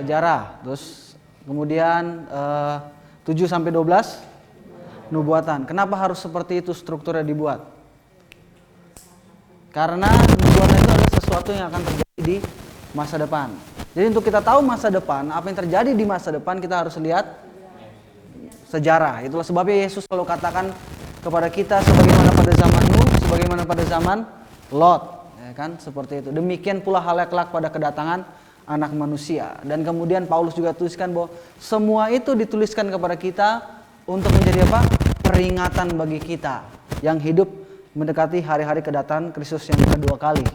sejarah. Terus kemudian 7-12 nubuatan. Kenapa harus seperti itu strukturnya dibuat? Karena nubuatan itu adalah sesuatu yang akan terjadi di masa depan. Jadi untuk kita tahu masa depan, apa yang terjadi di masa depan, kita harus lihat sejarah. Itulah sebabnya Yesus selalu katakan kepada kita, sebagaimana pada zaman Nuh, sebagaimana pada zaman Lot, ya kan? Seperti itu. Demikian pula halnya kelak pada kedatangan Anak Manusia. Dan kemudian Paulus juga tuliskan bahwa semua itu dituliskan kepada kita untuk menjadi apa? Peringatan bagi kita yang hidup mendekati hari-hari kedatangan Kristus yang kedua kali.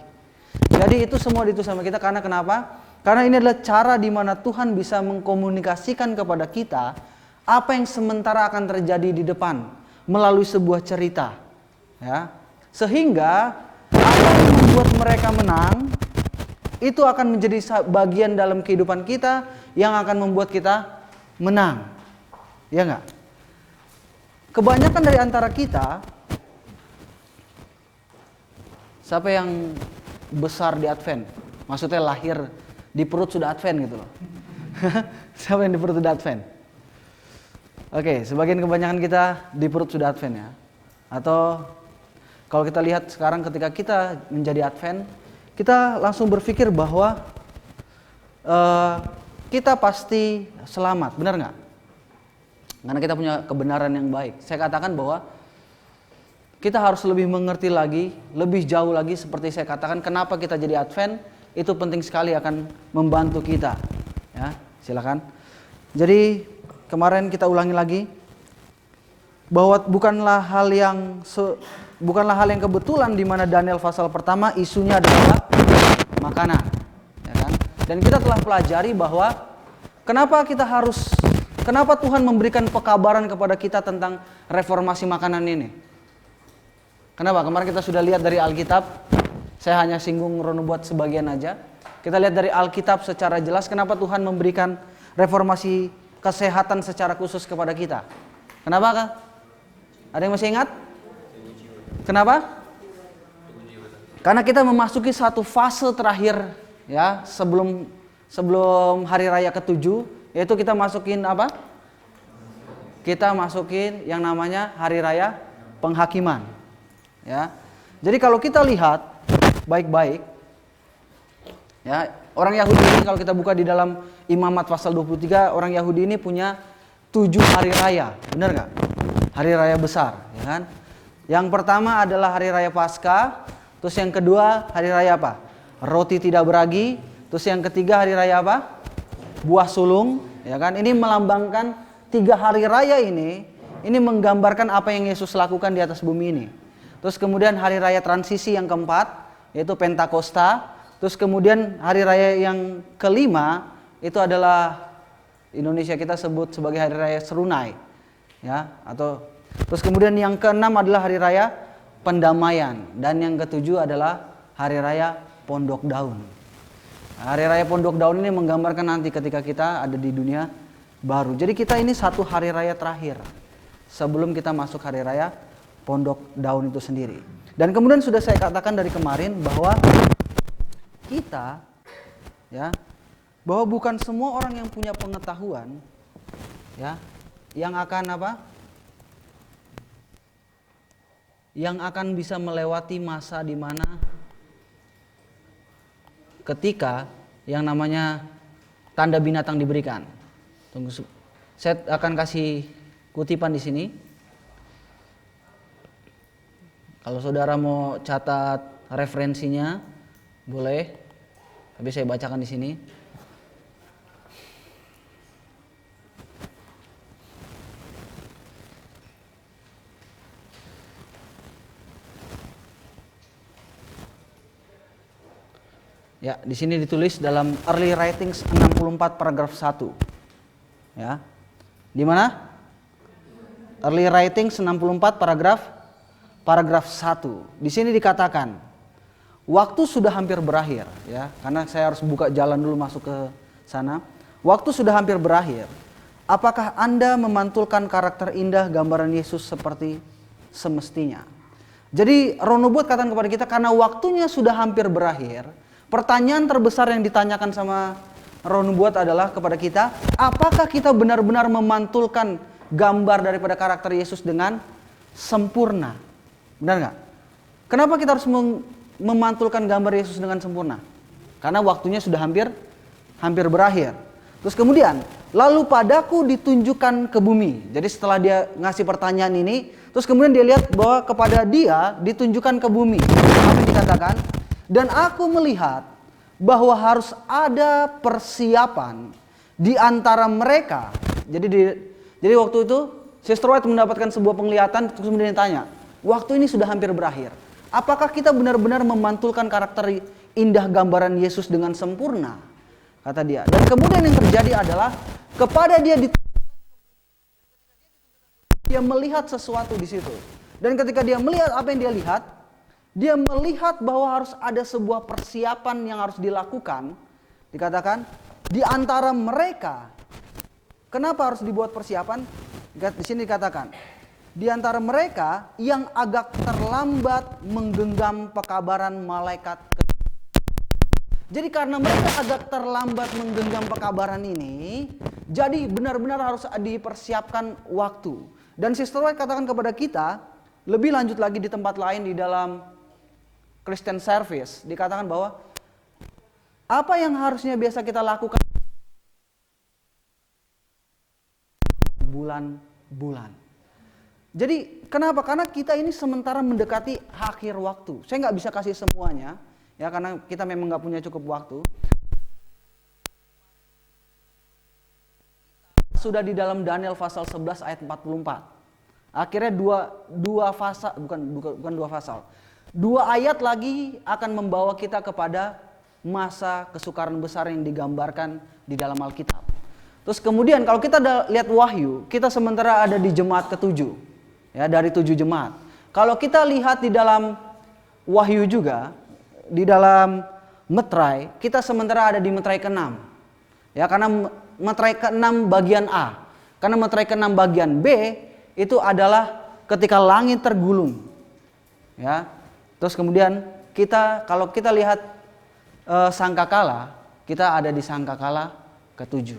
Jadi itu semua ditulis sama kita karena kenapa? Karena ini adalah cara di mana Tuhan bisa mengkomunikasikan kepada kita apa yang sementara akan terjadi di depan melalui sebuah cerita, ya. Sehingga apa yang membuat mereka menang itu akan menjadi bagian dalam kehidupan kita yang akan membuat kita menang, ya enggak? Kebanyakan dari antara kita, siapa yang besar di Advent? Maksudnya lahir di perut sudah Advent gitu loh. Siapa yang di perut sudah Advent? Oke, sebagian kebanyakan kita di perut sudah Advent ya. Atau kalau kita lihat sekarang ketika kita menjadi Advent, kita langsung berpikir bahwa kita pasti selamat, benar nggak? Karena kita punya kebenaran yang baik. Saya katakan bahwa kita harus lebih mengerti lagi, lebih jauh lagi seperti saya katakan kenapa kita jadi Advent, itu penting sekali akan membantu kita. Ya, silakan. Jadi kemarin kita ulangi lagi bahwa bukanlah hal yang kebetulan di mana Daniel pasal pertama isunya adalah makanan, ya kan? Dan kita telah pelajari bahwa kenapa Tuhan memberikan pekabaran kepada kita tentang reformasi makanan ini. Kenapa? Kemarin kita sudah lihat dari Alkitab. Saya hanya singgung buat sebagian aja. Kita lihat dari Alkitab secara jelas kenapa Tuhan memberikan reformasi kesehatan secara khusus kepada kita. Kenapa kah? Ada yang masih ingat? Kenapa? Karena kita memasuki satu fase terakhir ya sebelum hari raya ke-7, yaitu kita masukin apa? Kita masukin yang namanya hari raya penghakiman. Ya. Jadi kalau kita lihat baik-baik ya, orang Yahudi ini kalau kita buka di dalam Imamat pasal 23, orang Yahudi ini punya 7 hari raya, benar nggak? Hari raya besar, ya kan? Yang pertama adalah hari raya Paskah, terus yang kedua hari raya apa? Roti tidak beragi, terus yang ketiga hari raya apa? Buah sulung, ya kan? Ini melambangkan 3 hari raya ini menggambarkan apa yang Yesus lakukan di atas bumi ini. Terus kemudian hari raya transisi yang keempat, yaitu Pentakosta. Terus kemudian hari raya yang kelima, itu adalah Indonesia kita sebut sebagai hari raya Serunai. Ya, terus kemudian yang keenam adalah hari raya Pendamaian. Dan yang ketujuh adalah hari raya Pondok Daun. Hari raya Pondok Daun ini menggambarkan nanti ketika kita ada di dunia baru. Jadi kita ini satu hari raya terakhir sebelum kita masuk hari raya Pondok Daun itu sendiri. Dan kemudian sudah saya katakan dari kemarin bahwa kita ya, bahwa bukan semua orang yang punya pengetahuan ya yang akan apa? Yang akan bisa melewati masa di mana ketika yang namanya tanda binatang diberikan. Tunggu, saya akan kasih kutipan di sini. Kalau saudara mau catat referensinya, boleh. Tapi saya bacakan di sini. Ya, di sini ditulis dalam Early Writings 64 paragraf 1. Ya. Di mana? Early Writings 64 paragraf 1. Di sini dikatakan, waktu sudah hampir berakhir, ya. Karena saya harus buka jalan dulu masuk ke sana. Waktu sudah hampir berakhir. Apakah Anda memantulkan karakter indah gambaran Yesus seperti semestinya? Jadi Roh Nubuat katakan kepada kita karena waktunya sudah hampir berakhir. Pertanyaan terbesar yang ditanyakan sama Roh nubuat adalah kepada kita, apakah kita benar-benar memantulkan gambar daripada karakter Yesus dengan sempurna? Benar nggak? Kenapa kita harus memantulkan gambar Yesus dengan sempurna? Karena waktunya sudah hampir berakhir. Terus kemudian, lalu padaku ditunjukkan ke bumi. Jadi setelah dia ngasih pertanyaan ini, terus kemudian dia lihat bahwa kepada dia ditunjukkan ke bumi. Apa yang dikatakan? Dan aku melihat bahwa harus ada persiapan di antara mereka. Jadi waktu itu Sister White mendapatkan sebuah penglihatan, terus kemudian ditanya, waktu ini sudah hampir berakhir. Apakah kita benar-benar memantulkan karakter indah gambaran Yesus dengan sempurna? Kata dia. Dan kemudian yang terjadi adalah kepada dia melihat sesuatu di situ. Dan ketika dia melihat apa yang dia melihat bahwa harus ada sebuah persiapan yang harus dilakukan. Dikatakan di antara mereka. Kenapa harus dibuat persiapan? Di sini dikatakan di antara mereka yang agak terlambat menggenggam pekabaran malaikat. Jadi karena mereka agak terlambat menggenggam pekabaran ini, jadi benar-benar harus dipersiapkan waktu. Dan Sister White katakan kepada kita, lebih lanjut lagi di tempat lain di dalam Christian Service, dikatakan bahwa apa yang harusnya biasa kita lakukan bulan-bulan. Jadi kenapa? Karena kita ini sementara mendekati akhir waktu. Saya nggak bisa kasih semuanya, ya karena kita memang nggak punya cukup waktu. Sudah di dalam Daniel pasal 11 ayat 44. Akhirnya dua ayat lagi akan membawa kita kepada masa kesukaran besar yang digambarkan di dalam Alkitab. Terus kemudian kalau kita lihat Wahyu, kita sementara ada di jemaat ke-7. Ya, dari 7 jemaat. Kalau kita lihat di dalam Wahyu juga, di dalam Metrai, kita sementara ada di Metrai ke-6. Ya, karena Metrai ke-6 bagian A. Karena Metrai ke-6 bagian B itu adalah ketika langit tergulung. Ya. Terus kemudian kalau kita lihat sangkakala, kita ada di sangkakala ke-7.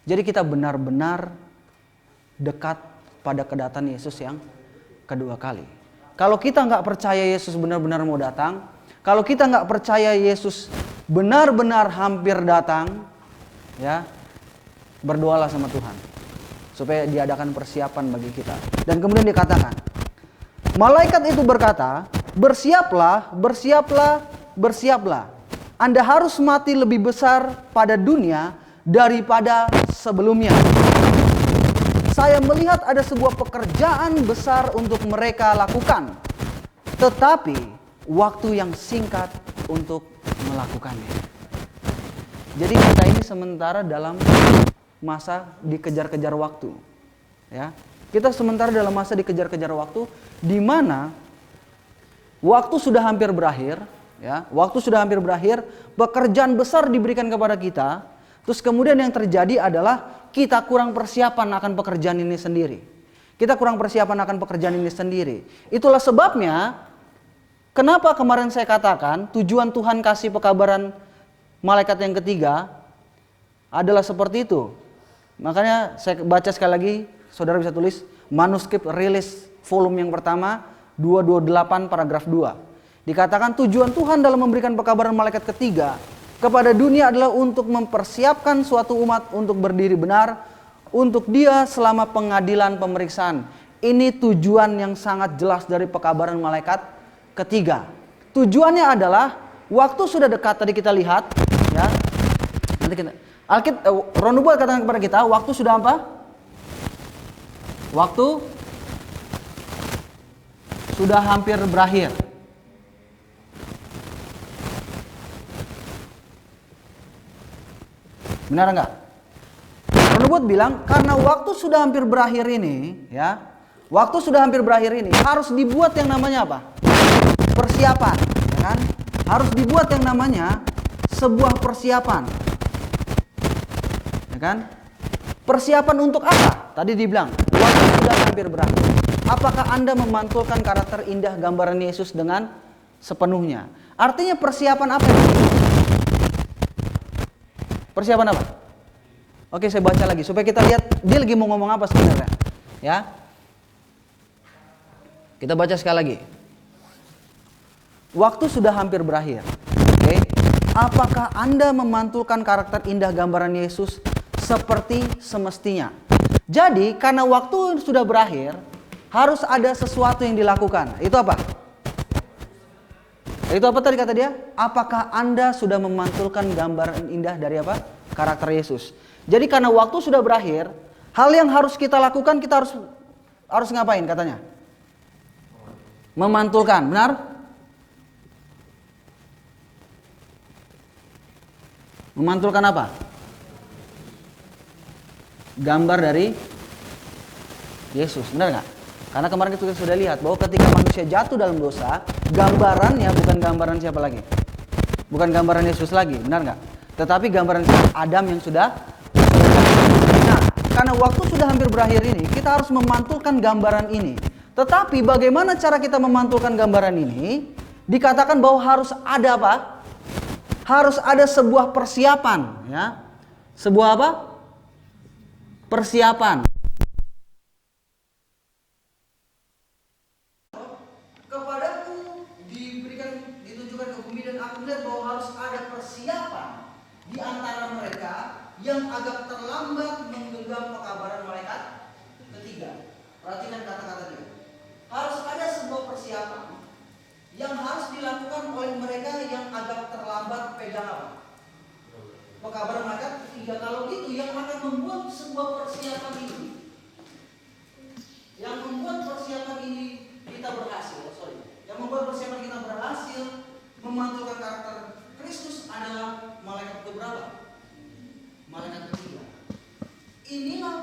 Jadi kita benar-benar dekat pada kedatangan Yesus yang kedua kali. Kalau kita nggak percaya Yesus benar-benar mau datang, kalau kita nggak percaya Yesus benar-benar hampir datang, ya berdoalah sama Tuhan supaya diadakan persiapan bagi kita. Dan kemudian dikatakan, malaikat itu berkata, bersiaplah, bersiaplah, bersiaplah. Anda harus mati lebih besar pada dunia daripada sebelumnya. Saya melihat ada sebuah pekerjaan besar untuk mereka lakukan, tetapi waktu yang singkat untuk melakukannya. Jadi kita ini sementara dalam masa dikejar-kejar waktu, ya. Kita sementara dalam masa dikejar-kejar waktu, di mana waktu sudah hampir berakhir, ya. Waktu sudah hampir berakhir, pekerjaan besar diberikan kepada kita. Terus kemudian yang terjadi adalah kita kurang persiapan akan pekerjaan ini sendiri. Kita kurang persiapan akan pekerjaan ini sendiri. Itulah sebabnya kenapa kemarin saya katakan tujuan Tuhan kasih pekabaran malaikat yang ketiga adalah seperti itu. Makanya saya baca sekali lagi, saudara bisa tulis manuskrip rilis volume yang pertama 228 paragraf 2. Dikatakan tujuan Tuhan dalam memberikan pekabaran malaikat ketiga kepada dunia adalah untuk mempersiapkan suatu umat untuk berdiri benar untuk Dia selama pengadilan pemeriksaan. Ini tujuan yang sangat jelas dari pekabaran malaikat ketiga. Tujuannya adalah waktu sudah dekat, tadi kita lihat, ya. Nanti kita Roh Nubuat katakan kepada kita, waktu sudah apa? Waktu sudah hampir berakhir. Benar enggak? Roh Nubuat bilang karena waktu sudah hampir berakhir ini, ya. Waktu sudah hampir berakhir ini harus dibuat yang namanya apa? Persiapan, ya kan? Harus dibuat yang namanya sebuah persiapan. Ya kan? Persiapan untuk apa? Tadi dibilang waktu sudah hampir berakhir. Apakah Anda memantulkan karakter indah gambaran Yesus dengan sepenuhnya? Artinya persiapan apa? Persiapan apa? Oke, saya baca lagi supaya kita lihat dia lagi mau ngomong apa sebenarnya. Ya. Kita baca sekali lagi. Waktu sudah hampir berakhir. Oke. Apakah Anda memantulkan karakter indah gambaran Yesus seperti semestinya? Jadi, karena waktu sudah berakhir, harus ada sesuatu yang dilakukan. Itu apa? Itu apa tadi kata dia? Apakah Anda sudah memantulkan gambaran indah dari apa? Karakter Yesus. Jadi karena waktu sudah berakhir, hal yang harus kita lakukan, kita harus ngapain katanya? Memantulkan, benar? Memantulkan apa? Gambar dari Yesus, benar nggak? Karena kemarin kita sudah lihat bahwa ketika manusia jatuh dalam dosa, gambarannya bukan gambaran siapa lagi? Bukan gambaran Yesus lagi, benar nggak? Tetapi gambaran Adam yang sudah. Nah, karena waktu sudah hampir berakhir ini, kita harus memantulkan gambaran ini. Tetapi bagaimana cara kita memantulkan gambaran ini? Dikatakan bahwa harus ada apa? Harus ada sebuah persiapan, ya. Sebuah apa? Persiapan. Kepadaku ditunjukkan ke bumi dan aku melihat bahwa harus ada persiapan di antara mereka yang agak terlambat menggenggam pekabaran malaikat ketiga. Perhatikan kata-kata dia. Harus ada sebuah persiapan yang harus dilakukan oleh mereka yang agak terlambat pegang apa? Pekabaran malaikat ketiga. Kalau gitu yang akan membuat sebuah persiapan ini, yang membuat persiapan ini kita berhasil, yang membuat persiapan kita berhasil memantulkan karakter Kristus adalah malaikat keberapa? Malaikat ketiga. Inilah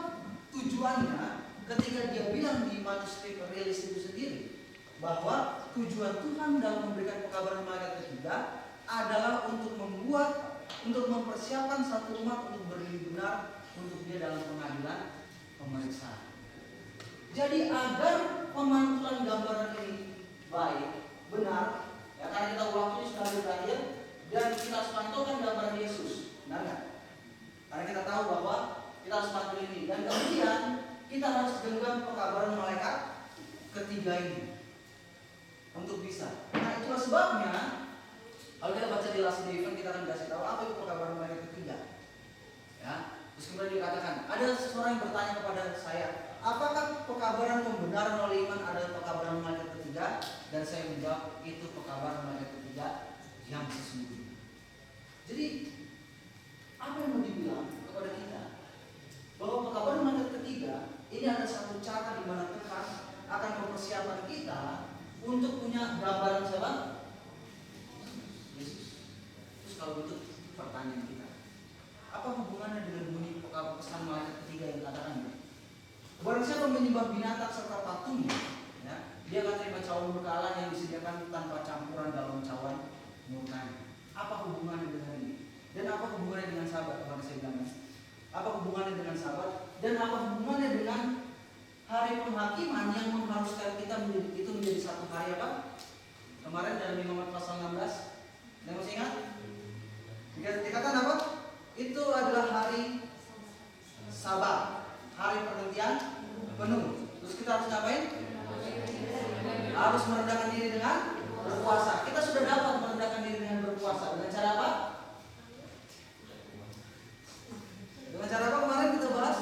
tujuannya ketika dia bilang di manuskrip rilis itu sendiri bahwa tujuan Tuhan dalam memberikan pekabaran malaikat ketiga adalah untuk mempersiapkan satu umat untuk berdiri benar untuk dia dalam pengadilan pemeriksaan. Jadi agar pemantulan gambaran ini baik, benar, ya, karena kita waktunya sudah berakhir dan kita harus pantulkan gambaran Yesus, benar nggak? Karena kita tahu bahwa kita harus pantul ini dan kemudian kita harus genggam pekabaran malaikat ketiga ini untuk bisa. Nah itulah sebabnya kalau kita baca di Last Day Event kita akan kasih tahu apa itu pekabaran malaikat ketiga. Ya, terus kemudian dikatakan ada seseorang yang bertanya kepada saya, apakah pekabaran pembenaran oleh iman adalah pekabaran malaikat ketiga? Dan saya menjawab itu pekabaran malaikat ketiga yang sesungguhnya. Jadi apa yang mau dibilang kepada kita? Bahwa pekabaran malaikat ketiga ini ada satu cara di mana Tuhan akan mempersiapkan kita untuk punya gambaran siapa? Yesus. Terus kalau begitu pertanyaan kita, apa hubungannya dengan bunyi pesan malaikat ketiga yang katakan? Barang siapa menyembah binatang serta patungnya, ya, dia akan terima cawan murka Allah yang disediakan tanpa campuran dalam cawan murkanya. Apa hubungannya dengan ini? Dan apa hubungannya dengan sahabat? Kemarin saya bilang, apa hubungannya dengan sahabat? Dan apa hubungannya dengan hari penghakiman yang mengharuskan kita menjadi satu hari apa? Kemarin dalam Imamat pasal 16, yang masih ingat? Dikatakan apa? Itu adalah hari Sabat, hari pergantian penuh. Terus kita harus ngapain? Harus merendahkan diri dengan berpuasa. Kita sudah dapat merendahkan diri dengan berpuasa. Dengan cara apa? Dengan cara apa kemarin kita bahas?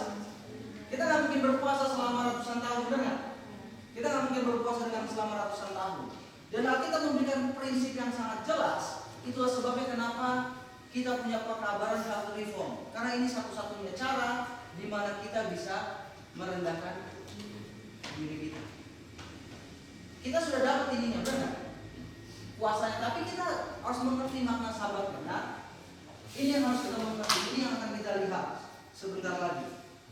Kita nggak mungkin berpuasa selama ratusan tahun, benar nggak? Kita nggak mungkin berpuasa dengan selama ratusan tahun. Dan Alkitab memberikan prinsip yang sangat jelas. Itulah sebabnya kenapa kita punya pekabaran reform. Karena ini satu-satunya cara di mana kita bisa merendahkan diri kita. Kita sudah dapat ininya, benar? Puasanya, tapi kita harus mengerti makna sabat benar. Ini yang harus kita mengerti, ini yang akan kita lihat sebentar lagi.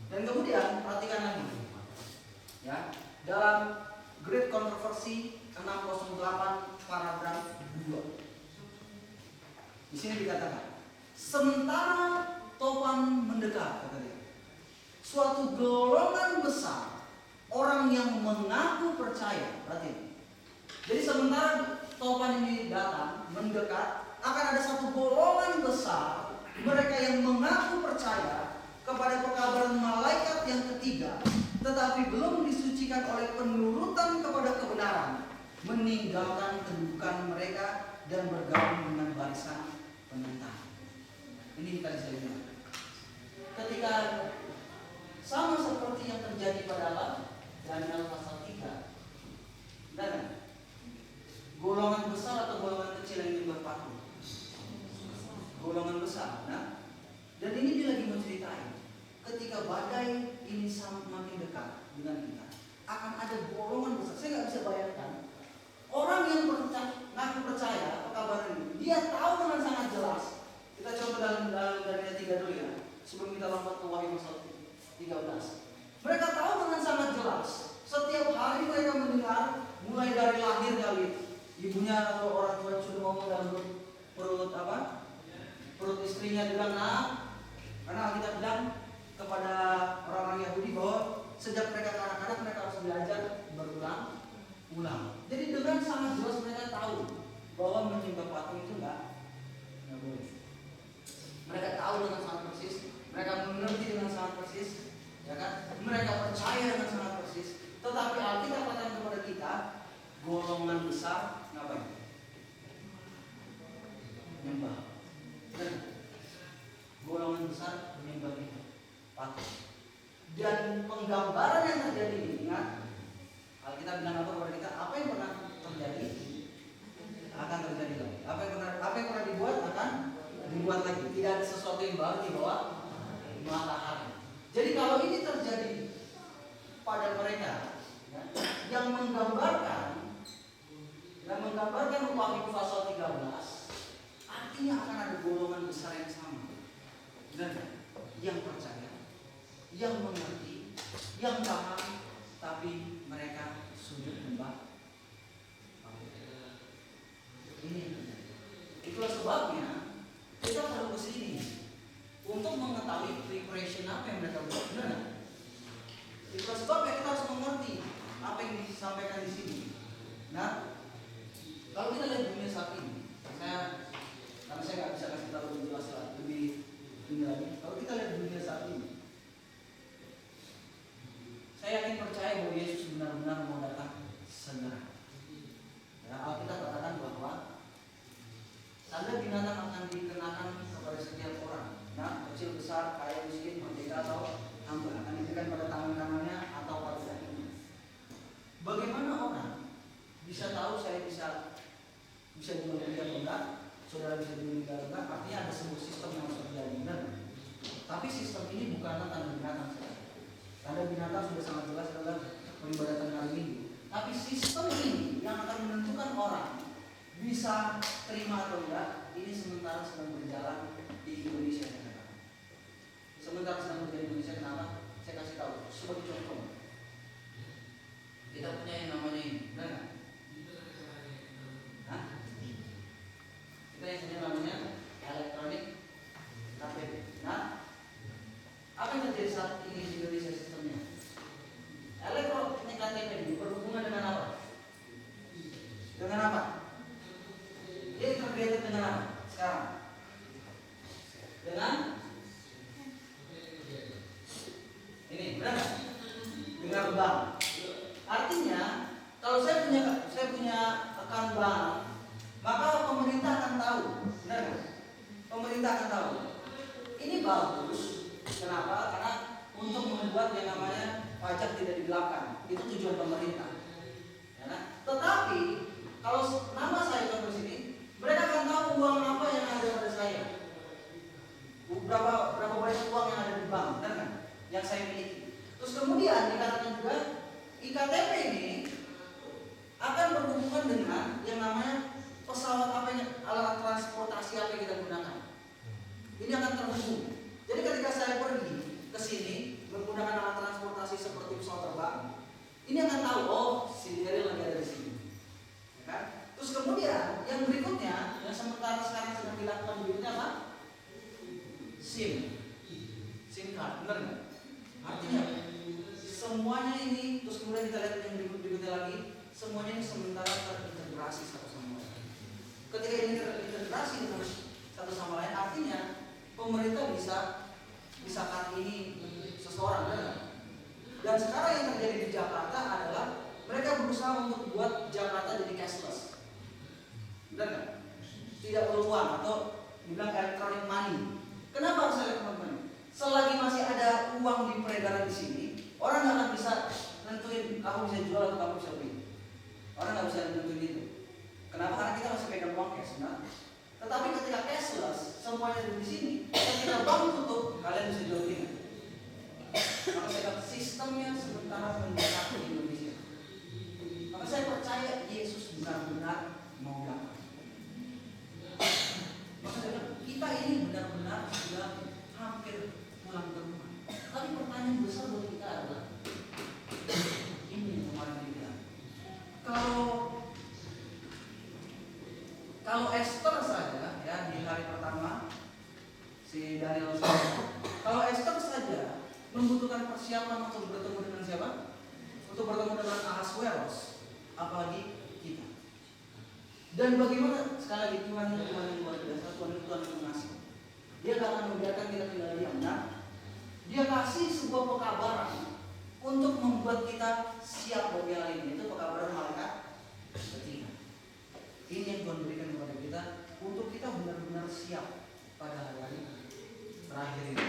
Dan kemudian perhatikan lagi, ya, dalam Great Controversy 608 paragraf 2. Di sini dikatakan, sementara topan mendekat, kata dia, suatu golongan besar orang yang mengaku percaya. Berarti, jadi sementara topan ini datang mendekat, akan ada satu golongan besar mereka yang mengaku meninggalkan kedudukan mereka dan bergabung dengan barisan penentang. Ini tadi saya bilang. Ketika sama seperti yang terjadi pada Daniel pasal 3, dan golongan besar atau golongan kecil yang ingin berpatung, golongan besar. Nah, dan ini dia lagi menceritain ketika badai ini semakin dekat dengan kita, akan ada golongan besar. Saya nggak bisa bayangkan orang yang ngaku percaya apa kabar ini. Dia tahu dengan sangat jelas. Kita coba dalam Daniel 3 dulu ya, sebelum kita lompat ke Wahyu pasal 13. Mereka tahu dengan sangat jelas. Setiap hari mereka mendengar, mulai dari lahir kali, ibunya atau orang tua sudah ngomong dalam perut istrinya bilang, nah, karena kita bilang kepada orang-orang Yahudi bahwa sejak mereka kanak-kanak mereka harus belajar berulang-ulang. Jadi dengan sangat jelas mereka tahu bahwa menyembah patung itu nggak boleh. Mereka tahu dengan sangat persis, mereka mengerti dengan sangat persis, ya kan? Mereka percaya dengan sangat persis. Tetapi Alkitab katakan kepada kita, golongan besar ngapain? Menyembah. Golongan besar menyembah itu patung. Dan penggambaran yang terjadi ini, ingat, Alkitab bilang apa kepada kita? Apa yang pernah terjadi akan terjadi lagi. Apa yang pernah dibuat akan dibuat lagi. Tidak ada sesuatu yang baru di bawah matahari. Jadi kalau ini terjadi pada mereka, ya, yang menggambarkan Wahyu pasal 13, artinya akan ada golongan besar yang sama. Dan yang percaya, yang mengerti, yang paham, tapi mereka sujud menyembah. Ini itulah sebabnya kita perlu kesini untuk mengetahui preparation apa yang mereka buat. Benar? Itulah sebabnya kita harus mengerti apa yang disampaikan di sini. Nah, kalau kita lihat dunia saat ini, karena saya nggak bisa kasih tahu lebih jelas lebih lagi. Kalau kita lihat dunia saat ini, saya yakin percaya bahwa Yesus benar-benar mau datang segera. Ya, Alkitab katakan bahwa tanda binatang akan dikenakan kepada setiap orang. Nah, kecil besar, kaya miskin, merdeka atau hamba akan diberikan pada tangan kanannya atau pada kakinya. Bagaimana orang bisa tahu saya bisa jual beli atau enggak? Saudara bisa jual beli atau enggak? Artinya ada sebuah sistem yang harus terjadi. Benar. Tapi sistem ini bukanlah tanda binatang. Tanda binatang sudah sangat jelas dalam peribadatan hari Minggu. Tapi sistem ini yang akan menentukan orang bisa terima atau enggak, ini sementara sedang berjalan di Indonesia. Sementara sedang berjalan di Indonesia, kenapa? Saya kasih tahu sebagai contoh. Kita punya yang namanya ini, benar nggak? Hah? Kita yang punya namanya elektronik KTP. Nah, apa yang terjadi saat ini di Indonesia sistemnya? Elektronik KTP ini berhubungan dengan apa? Dengan apa? Dia terkait dengan apa sekarang? Dengan ini, benar? Dengan bank. Artinya, kalau saya punya account bank, maka pemerintah akan tahu, benar? Pemerintah akan tahu. Ini bagus. Kenapa? Karena untuk membuat yang namanya pajak tidak digelapkan. Itu tujuan pemerintah. Ya, nah? Tetapi kalau nama saya contoh sini, mereka akan tahu uang apa yang ada pada saya. Berapa banyak uang yang ada di bank, benar kan? Yang saya miliki. Terus kemudian dikatakan juga IKTP ini akan berhubungan dengan yang namanya pesawat apa yang alat transportasi apa yang kita gunakan. Ini akan terhubung. Jadi ketika saya pergi ke sini menggunakan alat transportasi seperti pesawat terbang, ini akan tahu, oh, si Daryl lagi ada di sini. Ya kan? Terus kemudian yang berikutnya, yang sementara sekarang sedang dilakukan berikutnya apa? SIM card, benar nggak? Artinya semuanya ini, terus kemudian kita lihat yang berikutnya lagi, semuanya ini sementara terintegrasi satu sama lain. Ketika ini terintegrasi dengan satu sama lain, artinya pemerintah bisa cut ini seseorang, benar nggak? Dan sekarang yang terjadi di Jakarta adalah mereka berusaha untuk buat Jakarta jadi cashless. Benar nggak? Tidak perlu uang atau dibilang electronic money. Kenapa harus electronic money? Selagi masih ada uang di peredaran di sini, orang nggak akan bisa nentuin kamu bisa jual atau kamu bisa beli. Orang nggak bisa nentuin itu. Kenapa? Karena kita masih pegang uang cash, nah. Tetapi ketika cashless, semuanya ada di sini. Ketika bank tutup, kalian bisa jual beli. Maka saya kata sistemnya sementara menjaga di Indonesia. Maka saya percaya Yesus benar-benar mau datang. Maka saya bilang, kita ini benar-benar sudah hampir pulang ke rumah. Tapi pertanyaan besar buat kita adalah ini yang kemarin dibilang. Kalau Esther saja ya di hari pertama si Daniel saja, kalau Esther saja membutuhkan persiapan untuk bertemu dengan siapa? Untuk bertemu dengan Ahasveros, apalagi kita. Dan bagaimana sekali lagi Tuhan yang luar biasa, Tuhan yang mengasih. Dia tidak akan membiarkan kita tinggal diam. Nah, Dia kasih sebuah pekabaran untuk membuat kita siap bagi hal ini. Itu pekabaran malaikat ketiga. Ini yang Tuhan berikan kepada kita untuk kita benar-benar siap pada hari terakhir ini.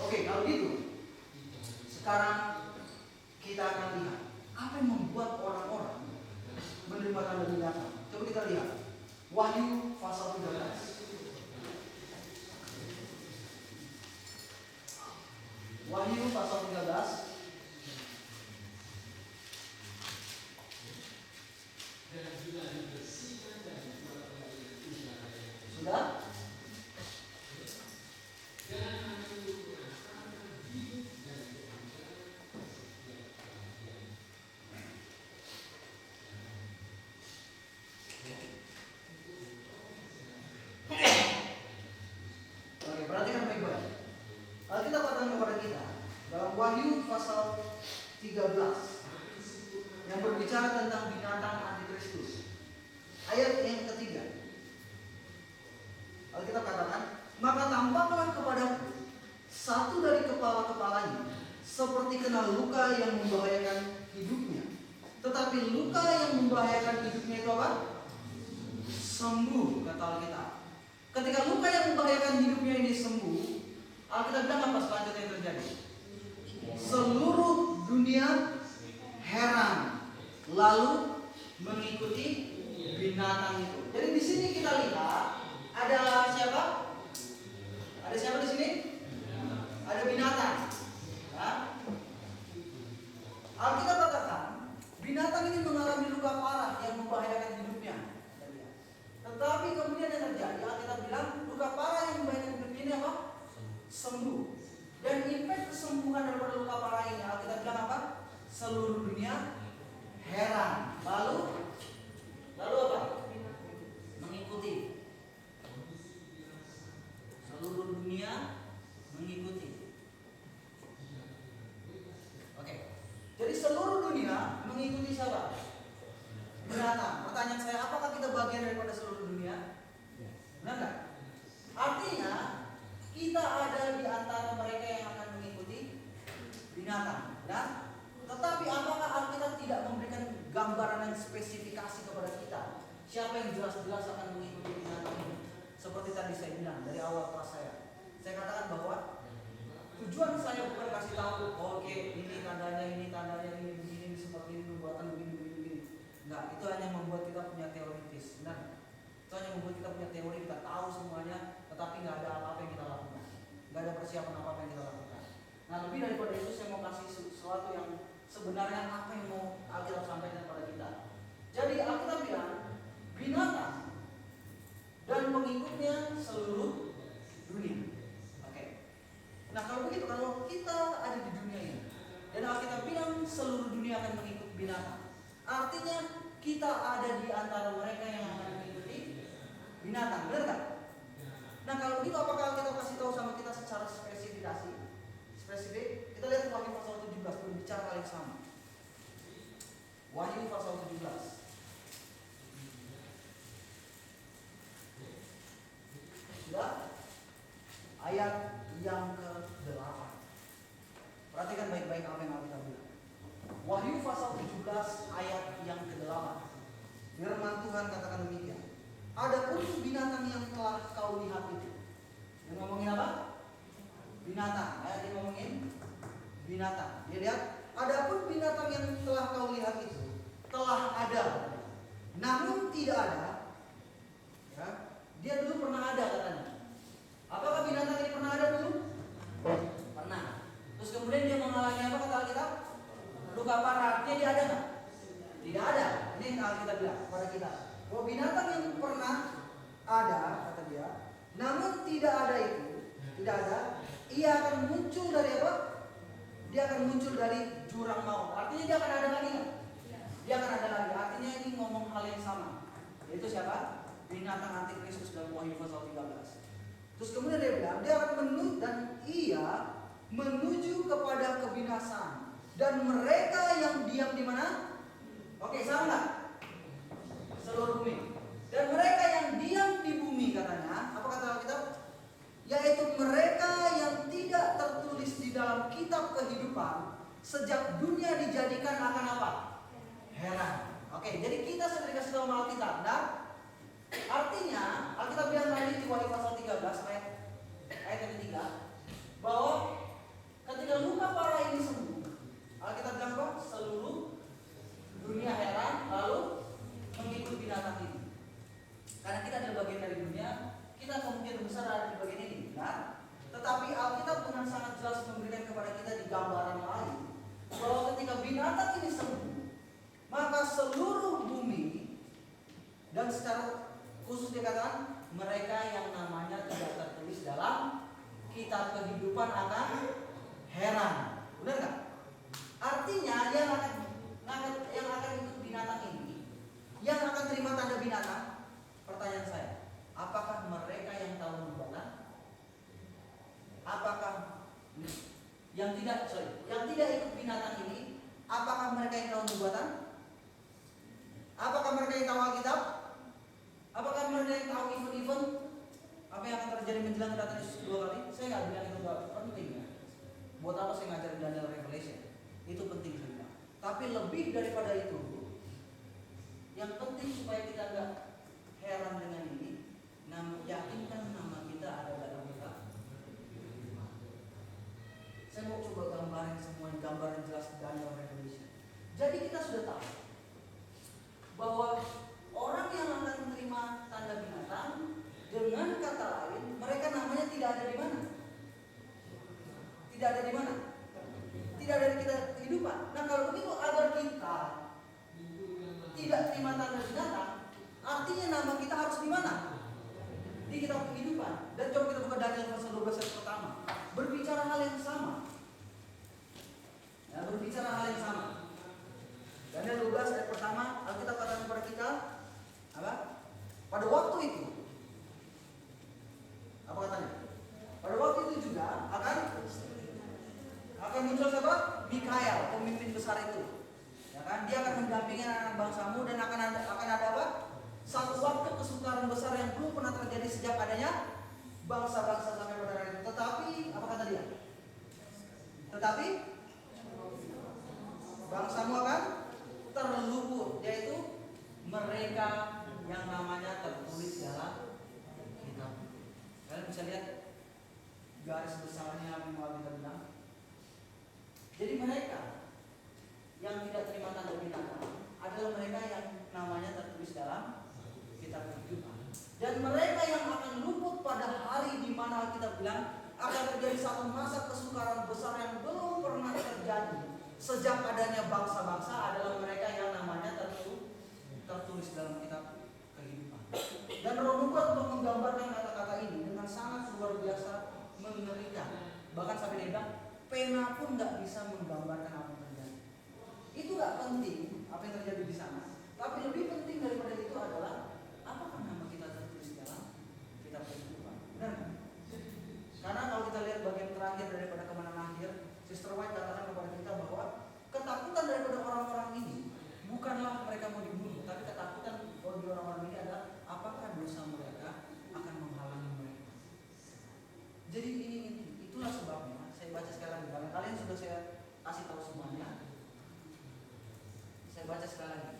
Oke, kalau gitu sekarang kita akan lihat apa yang membuat orang-orang menerima tanda binatang. Coba kita lihat Wahyu pasal 13. Wahyu pasal 13. Sudah? Oke, perhatikan baik-baik. Alkitab katakan kepada kita dalam Wahyu pasal 13 yang berbicara tentang binatang antikristus. Ayat yang ketiga. Alkitab katakan, maka tampaklah kepadaku satu dari kepala-kepalanya seperti kena luka yang membahayakan hidupnya. Tetapi luka yang membahayakan hidupnya itu apa? Sembuh, kata Alkitab. Ketika luka yang membahayakan hidupnya ini sembuh, Alkitab bilang apa selanjutnya yang terjadi? Seluruh dunia heran, lalu mengikuti binatang itu. Jadi di sini kita lihat ada siapa? Ada siapa di sini? Ada binatang. Ya. Alkitab katakan binatang ini mengalami luka parah yang membahayakan hidupnya. Tetapi kemudian yang terjadi, Alkitab bilang luka parah yang membahayakan hidupnya ini apa? Sembuh. Dan impact kesembuhan daripada luka parah ini, Alkitab bilang apa? Seluruh dunia heran. Lalu apa? Mengikuti. Seluruh dunia mengikuti. Oke. Jadi seluruh dunia mengikuti siapa? Binatang. Pertanyaan saya, apakah kita bagian daripada seluruh dunia? Benar nggak? Artinya kita ada di antara mereka yang akan mengikuti binatang. Benar? Tetapi apakah Alkitab tidak memberikan gambaran dan spesifikasi kepada kita? Siapa yang jelas-jelas akan mengikuti binatang ini? Seperti tadi saya bilang dari awal kelas saya katakan bahwa tujuan saya bukan kasih tahu, oke, ini tandanya, begini, seperti ini, perbuatan begini. Enggak, itu hanya membuat kita punya teoritis. Benar? Itu hanya membuat kita punya teori, kita tahu semuanya, tetapi nggak ada apa-apa yang kita lakukan. Nggak ada persiapan apa-apa yang kita lakukan. Nah, lebih daripada itu saya mau kasih sesuatu yang sebenarnya apa yang mau Alkitab sampaikan kepada kita. Jadi Alkitab bilang binatang dan pengikutnya seluruh dunia. Oke. Nah, kalau begitu, kalau kita ada di dunia ini dan Alkitab bilang seluruh dunia akan mengikut binatang, artinya kita ada di antara mereka yang akan mengikuti binatang. Benar tak? Nah, kalau begitu apakah Alkitab kasih tahu sama kita secara spesifikasi? Spesifik, kita lihat Wahyu pasal 17 berbicara hal yang sama. Wahyu pasal 17. Sudah? Ayat yang ke-8. Perhatikan baik-baik apa yang kita bilang. Wahyu pasal 17 ayat yang ke-8. Firman Tuhan katakan demikian. Adapun binatang yang telah kau lihat itu. Dia ngomongin apa? Binatang. Ya, dia ngomongin binatang. Dia lihat, adapun binatang yang telah kau lihat itu telah ada, namun tidak ada. Ya, dia dulu pernah ada katanya. Apakah binatang ini pernah ada dulu? Pernah. Terus kemudian dia mengalami apa kata Alkitab? Luka parah. Artinya dia ada nggak? Tidak ada. Ini yang Alkitab bilang kepada kita. Bahwa binatang yang pernah ada, kata dia, namun tidak ada itu, tidak ada. Ia akan muncul dari apa? Dia akan muncul dari jurang maut. Artinya dia akan ada lagi nggak? Dia akan ada lagi. Artinya ini ngomong hal yang sama. Yaitu siapa? Binatang antikristus dalam Wahyu pasal 13. Terus kemudian dia bilang, dia akan menuju dan ia menuju kepada kebinasaan. Dan mereka yang diam di mana? Oke, sama nggak? Seluruh bumi. Dan mereka yang diam di bumi katanya, apa kata Alkitab? Yaitu mereka yang tidak tertulis di dalam kitab kehidupan sejak dunia dijadikan akan apa? Heran. Oke, jadi kita sudah dikasih tahu sama Alkitab. Nah, artinya Alkitab bilang tadi di Wahyu pasal 13 ayat yang ketiga bahwa ketika luka parah ini sembuh, Alkitab bilang apa? Seluruh dunia heran lalu mengikut binatang ini. Karena kita adalah bagian dari dunia, kita kemungkinan besar ada di bagian ini, benar? Tetapi Alkitab dengan sangat jelas memberikan kepada kita di gambaran lain bahwa ketika binatang ini sembuh, maka seluruh bumi dan secara khusus dikatakan mereka yang namanya tidak tertulis dalam kitab kehidupan akan heran, benar nggak? Artinya yang akan ikut binatang ini, yang akan terima tanda binatang. Pertanyaan saya, apakah mereka yang tahu nubuatan? Apakah yang tidak ikut binatang ini? Apakah mereka yang tahu nubuatan? Apakah mereka yang tahu Alkitab? Apakah mereka yang tahu event-event apa yang akan terjadi menjelang kedatangan Yesus kedua kali? Saya nggak bilang itu nggak penting ya. Buat apa saya ngajarin Daniel Revelation? Itu penting juga. Tapi lebih daripada itu, yang penting supaya kita nggak heran dengan ini, yakinkan nama kita ada dalam kitab. Saya mau coba gambarin semua gambar yang jelas Daniel Revelation. Jadi kita sudah tahu bahwa orang yang akan menerima tanda binatang, dengan kata lain, mereka namanya tidak ada di mana? Tidak ada di mana? Tidak ada di kita kehidupan. Nah kalau begitu agar kita tidak terima tanda binatang, artinya nama kita harus di mana? Di kitab kehidupan. Dan coba kita buka Daniel pasal 12 ayat pertama. Berbicara hal yang sama. Ya, berbicara hal yang sama. Daniel 12 ayat pertama, Alkitab katakan kepada kita apa? Pada waktu itu, apa katanya? Pada waktu itu juga akan muncul siapa? Mikael, pemimpin besar itu. Ya kan? Dia akan mendampingi anak bangsamu dan akan ada apa? Satu waktu kesukaran besar yang belum pernah terjadi sejak adanya bangsa-bangsa sampai pada hari itu. Tetapi apa kata dia? Tetapi bangsamu akan terluput, yaitu mereka yang namanya tertulis dalam kitab. Kalian bisa lihat garis besarnya mau kita bilang. Jadi mereka yang tidak terima tanda binatang adalah mereka yang namanya tertulis dalam kitab kehidupan. Dan mereka yang akan luput pada hari di mana kita bilang akan terjadi satu masa kesukaran besar yang belum pernah terjadi sejak adanya bangsa-bangsa adalah mereka yang namanya tertulis dalam kitab kehidupan. Dan Roh Nubuat untuk menggambarkan kata-kata ini dengan sangat luar biasa mengerikan. Bahkan sampai dia bilang pena pun nggak bisa menggambarkan apa yang terjadi. Itu nggak penting apa yang terjadi di sana. Tapi lebih penting daripada itu adalah apakah nama kita tertulis dalam kitab kehidupan. Benar? Karena kalau kita lihat bagian terakhir daripada kemenangan akhir, Sister White katakan kepada kita bahwa ketakutan daripada orang-orang ini bukanlah mereka mau dibunuh, tapi ketakutan bagi orang-orang ini adalah apakah dosa mereka akan menghalangi mereka. Jadi itulah sebabnya saya baca sekali lagi. Kalian sudah saya kasih tahu semuanya. Saya baca sekali lagi.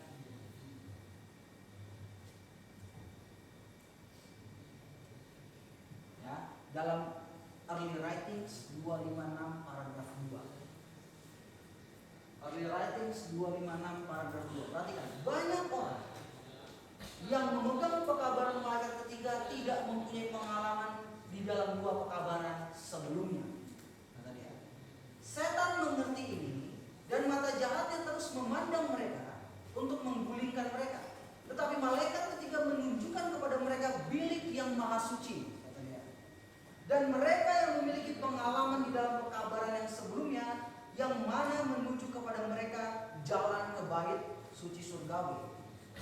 dalam Early Writings 256 paragraf 2. Early Writings 256 paragraf 2. Perhatikan, banyak orang yang memegang pekabaran malaikat ketiga tidak mempunyai pengalaman di dalam dua pekabaran sebelumnya. Kata dia, setan mengerti ini dan mata jahatnya terus memandang mereka untuk menggulingkan mereka. Tetapi malaikat ketiga menunjukkan kepada mereka bilik yang maha suci, kata dia. Dan mereka yang memiliki pengalaman di dalam pekabaran yang sebelumnya, yang mana menuju kepada mereka jalan ke bait suci surgawi.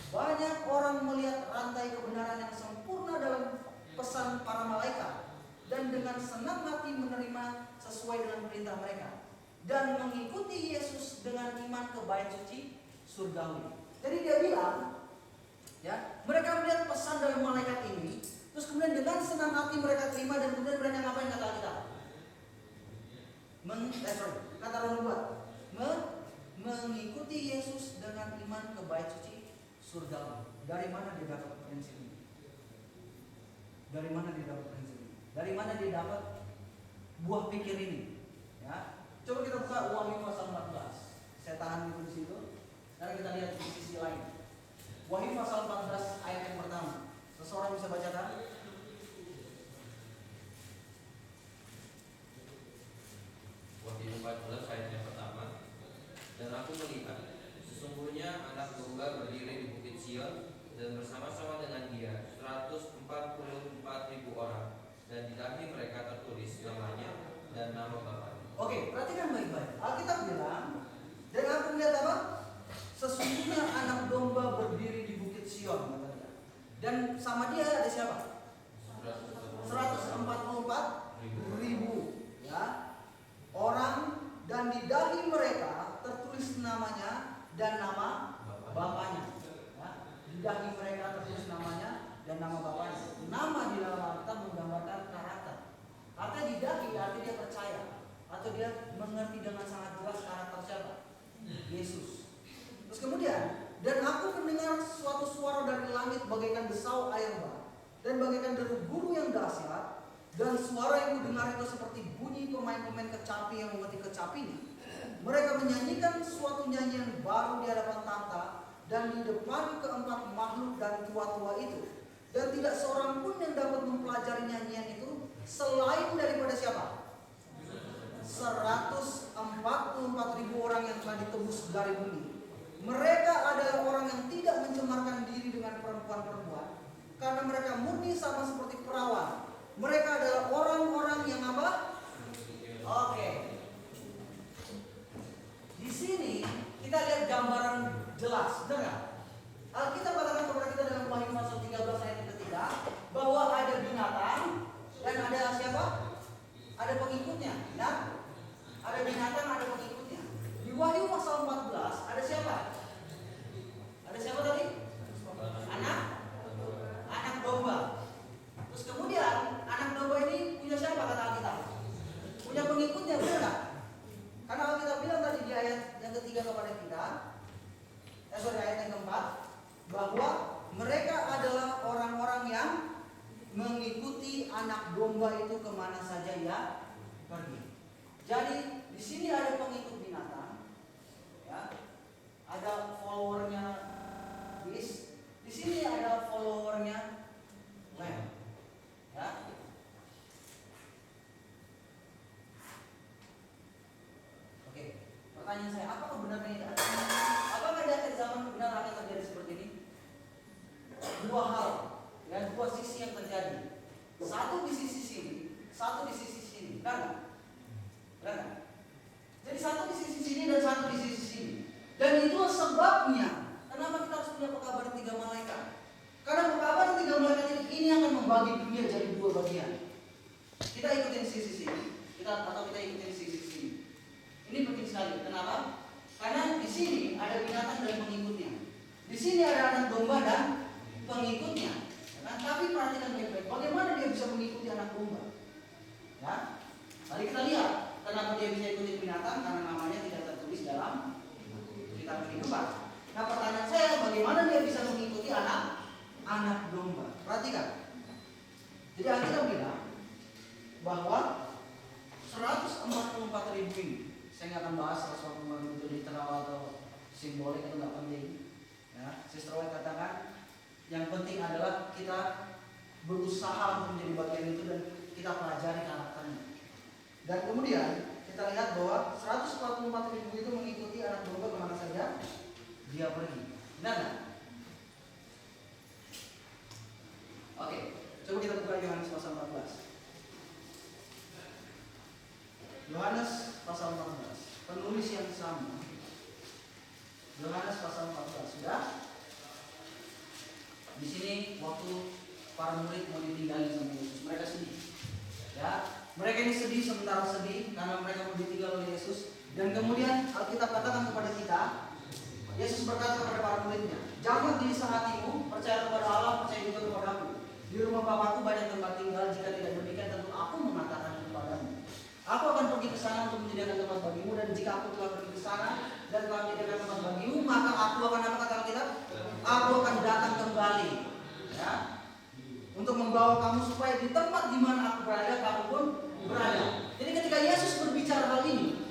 Banyak orang melihat rantai kebenaran yang sempurna dalam pesan para malaikat dan dengan senang hati menerima sesuai dengan perintah mereka dan mengikuti Yesus dengan iman ke bait suci surgawi. Jadi dia bilang, ya, mereka melihat pesan dari malaikat ini, terus kemudian dengan senang hati mereka terima dan kemudian mereka ngapain kata kita? Kata Romawi 2, mengikuti Yesus dengan iman ke bait suci surgawi. Dari mana dia dapat prinsip ini? Dari mana dia dapat prinsip ini? Dari mana dia dapat buah pikir ini? Ya, coba kita buka Wahyu pasal 14. Saya tahan dulu di situ. Sekarang kita lihat di sisi lain. Wahyu pasal 14 ayat yang pertama. Seseorang bisa bacakan? Wahyu 14 ayat yang pertama. Dan aku melihat sesungguhnya anak domba berdiri di bukit Sion dan bersama-sama dengan dia 144.000 orang, dan di dahi mereka tertulis namanya dan nama Bapaknya. Oke, perhatikan baik-baik. Alkitab bilang, dan aku melihat apa? Sesungguhnya anak domba berdiri di bukit Sion, katanya. Dan sama dia ada siapa? 144.000, ya, orang, dan di dahi mereka tertulis namanya dan nama Bapaknya. Ya, di dahi mereka tertulis namanya dan nama Bapaknya. Nama di dalam Alkitab menggambarkan karakter. Artinya di dahi artinya dia percaya atau dia mengerti dengan sangat jelas karakter siapa? Yesus. Terus kemudian, dan aku mendengar suatu suara dari langit bagaikan desau air bah dan bagaikan deru guru yang dahsyat, dan suara yang kudengar itu seperti bunyi pemain-pemain kecapi yang memetik kecapinya. Mereka menyanyikan suatu nyanyian baru di hadapan tahta dan di depan keempat makhluk dan tua-tua itu. Dan tidak seorang pun yang dapat mempelajari nyanyian itu selain daripada siapa? 144.000 orang yang telah ditebus dari bumi. Mereka adalah orang yang tidak mencemarkan diri dengan perempuan-perempuan, karena mereka murni sama seperti perawan. Mereka adalah orang-orang yang apa? Oke. Di sini kita lihat gambaran jelas, benar nggak? Alkitab katakan kepada kita dalam Wahyu pasal 13 ayat yang ketiga bahwa ada binatang dan ada siapa? Ada pengikutnya, ya? Ada binatang, ada pengikutnya. Di Wahyu pasal 14 ada siapa? Ada siapa tadi? Anak domba. Terus kemudian anak domba ini punya siapa kata Alkitab? Punya pengikutnya, benar nggak? Karena Alkitab bilang tadi di ayat yang ketiga kepada kita, ayat yang keempat, bahwa mereka adalah orang-orang yang mengikuti anak domba itu kemana saja ia pergi. Jadi di sini ada pengikut binatang, ya, ada followernya beast. Di sini ada followernya lamb, ya. Oke, pertanyaan saya, apakah benar ini? Apakah di akhir zaman benar akan terjadi seperti ini? Dua hal, ya, dua sisi yang terjadi. Satu di sisi sini, satu di sisi sini, benar nggak? Benar nggak? Jadi satu di sisi sini dan satu di sisi sini. Dan itu sebabnya kenapa kita harus punya pekabaran 3 malaikat. Karena pekabaran 3 malaikat ini akan membagi dunia jadi 2 bagian. Kita ikutin sisi sini, kita ikutin sisi sini. Ini penting sekali. Kenapa? Karena di sini ada binatang dan pengikutnya. Di sini ada anak domba dan pengikutnya. Nah, tapi perhatikan baik-baik, bagaimana dia bisa mengikuti anak domba? Ya, tadi kita lihat kenapa dia bisa ikuti binatang, karena namanya tidak tertulis dalam kitab kehidupan. Nah, pertanyaan saya, bagaimana dia bisa mengikuti anak domba? Perhatikan. Jadi Alkitab bilang bahwa 144.000 ini, saya nggak akan bahas 144.000 itu literal atau simbolik, itu nggak penting. Ya, Sister White katakan yang penting adalah kita berusaha untuk menjadi bagian itu dan kita pelajari karakternya. Dan kemudian kita lihat bahwa 144.000 itu mengikuti anak domba kemana saja dia pergi. Benar nggak? Oke, coba kita buka Yohanes pasal 14. Yohanes pasal 14, penulis yang sama. Yohanes pasal 14, sudah? Di sini waktu para murid mau ditinggalin sama Yesus, mereka sedih. Ya, mereka ini sedih, sementara sedih karena mereka mau ditinggal oleh Yesus. Dan kemudian Alkitab katakan kepada kita, Yesus berkata kepada para muridnya, jangan gelisah hatimu, percaya kepada Allah, percaya juga kepada Aku. Di rumah Bapakku banyak tempat tinggal, jika tidak demikian tentu Aku mengatakan kepadamu. Aku akan pergi ke sana untuk menyediakan tempat bagimu, dan jika Aku telah pergi ke sana dan telah menyediakan tempat bagimu, maka Aku akan apa kata Alkitab? Aku akan datang kembali, ya, untuk membawa kamu supaya di tempat di mana Aku berada, kamu pun berada. Jadi ketika Yesus berbicara hal ini,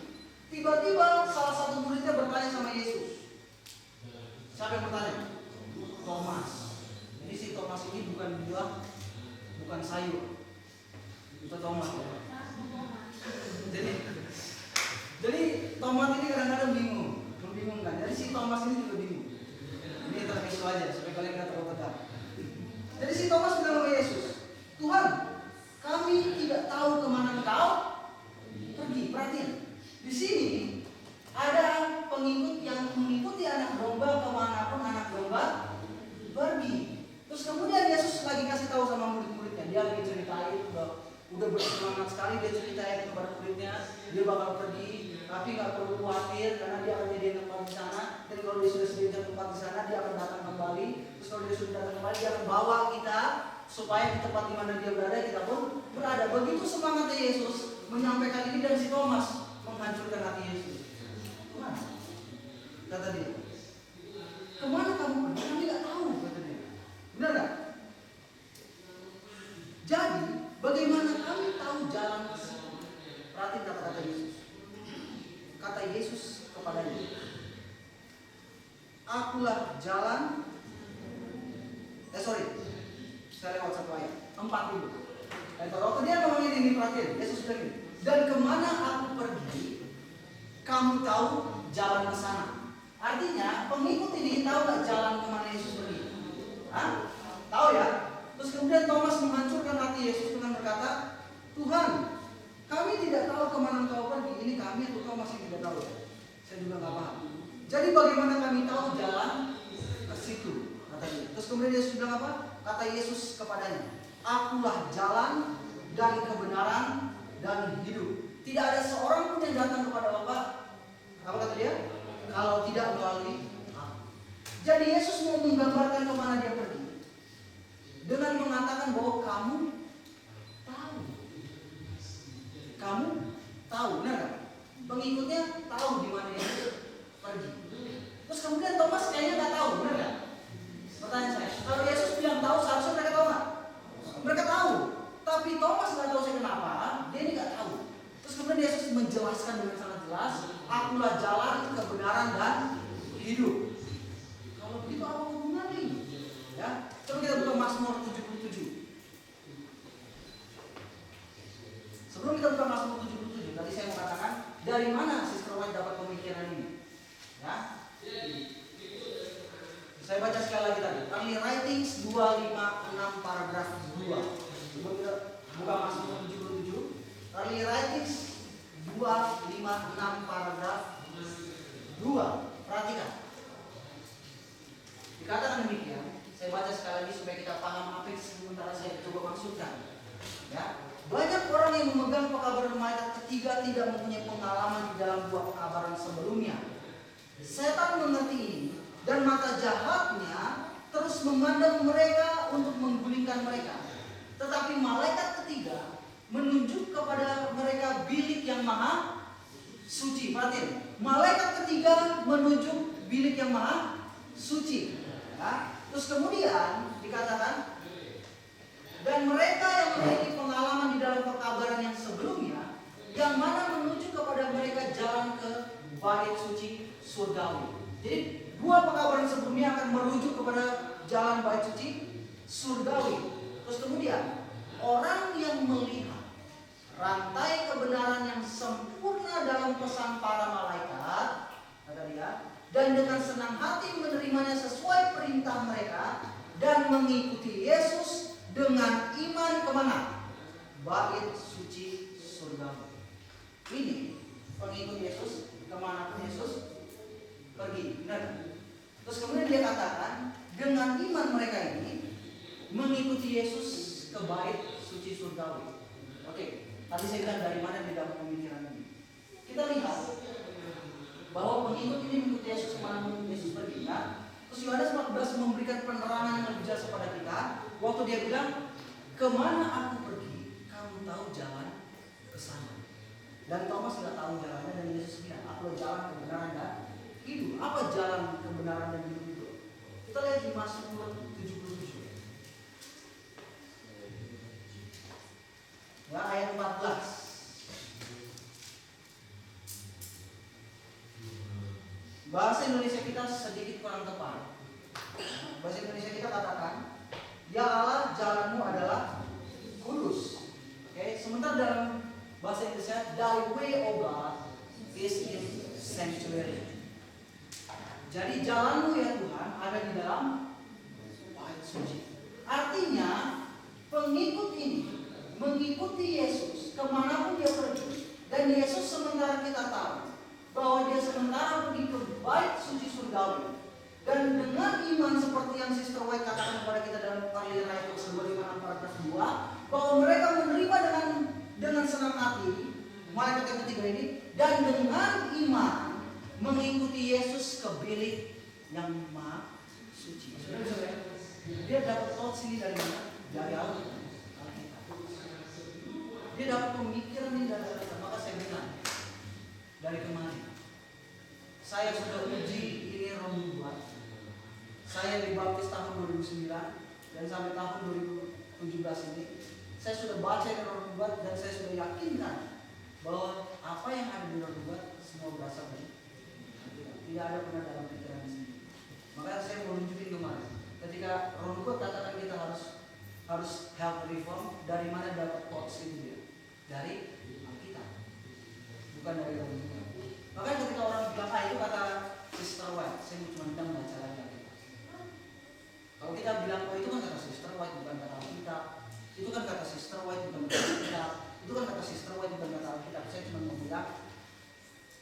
tiba-tiba salah satu muridnya bertanya sama Yesus. Siapa yang bertanya? Thomas. Jadi si Thomas ini bukan buah, bukan sayur. Itu Thomas. Jadi Thomas ini kadang-kadang membingungkan. Jadi si Thomas ini juga bingung. Ini terkesu aja supaya kalian nggak terlalu tegang. Jadi si Thomas bilang sama Yesus, Tuhan, kami tidak tahu kemana Engkau pergi. Perhatiin, di sini ada pengikut yang mengikuti anak domba kemanapun anak domba pergi. Terus kemudian Yesus lagi kasih tahu sama murid-muridnya, dia lagi ceritain, udah bersemangat sekali dia ceritain kepada muridnya, dia bakal pergi, tapi nggak perlu khawatir karena dia akan jadi tempat di sana. Dan kalau dia sudah sediakan tempat di sana, dia akan datang kembali. Terus kalau dia sudah datang kembali, dia akan bawa kita supaya di tempat di mana dia berada kita pun berada. Begitu semangatnya Yesus menyampaikan ini, dan si Thomas menghancurkan hati Yesus. Tuhan, kata dia, kemana kamu pergi? Kami nggak tahu, kata dia. Benar nggak? Jadi bagaimana kami tahu jalan ke situ? Perhatiin kata-kata Yesus. Kata Yesus kepadanya, Akulah jalan. Saya lewat satu ayat 4 dulu. Waktu dia ngomong ini perhatiin, Yesus bilang ini, dan kemana Aku pergi, kamu tahu jalan ke sana. Artinya pengikut ini tahu nggak jalan kemana Yesus pergi? Hah? Tahu ya? Terus kemudian Thomas menghancurkan hati Yesus dengan berkata, Tuhan, kami tidak tahu kemana Engkau pergi. Ini kami atau Thomas yang tidak tahu ya? Saya juga nggak paham. Jadi bagaimana kami tahu jalan ke situ? Kata dia. Terus kemudian Yesus bilang apa? Kata Yesus kepadanya, Akulah jalan dan kebenaran dan hidup. Tidak ada seorang pun yang datang kepada Bapa. Apa kata dia? Kalau tidak melalui Aku. Jadi Yesus mau menggambarkan kemana dia pergi dengan mengatakan bahwa kamu tahu, benar kan? Pengikutnya tahu di mana Yesus pergi. Terus kemudian Thomas kayaknya nggak tahu, benar kan? Pertanyaan saya, kalau Yesus bilang tahu, seharusnya mereka tahu nggak? Mereka tahu, tapi Thomas nggak tahu saya kenapa, dia ini nggak tahu. Terus kemudian Yesus menjelaskan dengan sangat jelas, Akulah jalan, kebenaran dan hidup. Kalau begitu apa hubungannya ini? Ya, coba kita buka Mazmur 77. Sebelum kita buka Mazmur 77, tadi saya mau katakan dari mana Sister White dapat pemikiran ini? Ya, saya baca sekali lagi tadi. Early Writings 256 paragraf 2. Coba kita buka Mazmur 77. Early Writings 256 paragraf 2. Perhatikan. Dikatakan demikian. Saya baca sekali lagi supaya kita paham apa yang sementara saya coba maksudkan. Ya, banyak orang yang memegang pekabaran malaikat ketiga tidak mempunyai pengalaman di dalam buah pekabaran sebelumnya. Setan mengerti ini dan mata jahatnya terus memandang mereka untuk menggulingkan mereka. Tetapi malaikat ketiga menunjuk kepada mereka bilik yang maha suci. Perhatiin, malaikat ketiga menunjuk bilik yang maha suci. Ya. Terus kemudian dikatakan Dan mereka yang memiliki pengalaman di dalam pekabaran yang sebelumnya, yang mana menuju kepada mereka jalan ke bait suci surgawi. Jadi dua pekabaran sebelumnya akan merujuk kepada jalan bait suci surgawi. Terus kemudian orang yang melihat rantai kebenaran yang sempurna dalam pesan para malaikat, kata dia, dan dengan senang hati menerimanya sesuai perintah mereka dan mengikuti Yesus dengan iman kemana? Bait suci surgawi. Ini pengikut Yesus kemana pun Yesus pergi. Benar? Terus kemudian dia katakan dengan iman mereka ini mengikuti Yesus ke bait suci surgawi. Oke, tadi saya bilang dari mana di dalam pemikiran ini. Kita lihat bahwa pengikut ini mengikuti Yesus kemana pun Yesus pergi. Nah, terus Yohanes 14 memberikan penerangan yang lebih jelas kepada kita. Waktu dia bilang, kemana aku pergi, kamu tahu jalan ke sana. Dan Thomas tidak tahu jalannya, dan Yesus bilang, aku jalan kebenaran dan hidup. Apa jalan kebenaran dan hidup itu? Kita lihat di Mazmur 77. Ya, ayat 14. Bahasa Indonesia kita sedikit kurang tepat. Bahasa Indonesia kita katakan, ya Allah, jalanmu adalah kudus. Oke, sementara dalam bahasa Indonesia, thy way, O God, is in sanctuary. Jadi jalanmu ya Tuhan ada di dalam bait suci. Artinya pengikut ini mengikuti Yesus kemanapun dia pergi. Dan Yesus sementara kita tahu bahwa dia sementara pergi ke bait suci surgawi. Dan dengan iman seperti yang Sister White katakan kepada kita dalam Early Writers 25:14-2, bahwa mereka menerima dengan senang hati malaikat yang ketiga ini, dan dengan iman mengikuti Yesus ke bilik yang maha suci. Dia dapat thoughts ini dari mana? Dari Alkitab. Dia dapat pemikiran ini dari Alkitab. Maka saya bilang dari kemarin, saya sudah uji ini Roh Nubuat. Saya dibaptis tahun 2009 dan sampai tahun 2017 ini saya sudah baca ini Roh Nubuat, dan saya sudah yakinkan bahwa apa yang ada di Roh Nubuat semua berasal dari tidak ada pernah dalam pikiran sendiri. Makanya saya mau nunjukin kemarin, ketika Roh Nubuat katakan kita harus help reform, dari mana dapat quotes itu dia? Dari Alkitab, bukan dari Roh Nubuat. Makanya ketika orang bilang itu kata Sister White, saya cuma bilang baca lagi Alkitab. Kalau kita bilang itu kan kata Sister White bukan kata Alkitab, itu kan kata Sister White bukan kata Alkitab, itu kan kata Sister White bukan kata Alkitab. Saya cuma mau bilang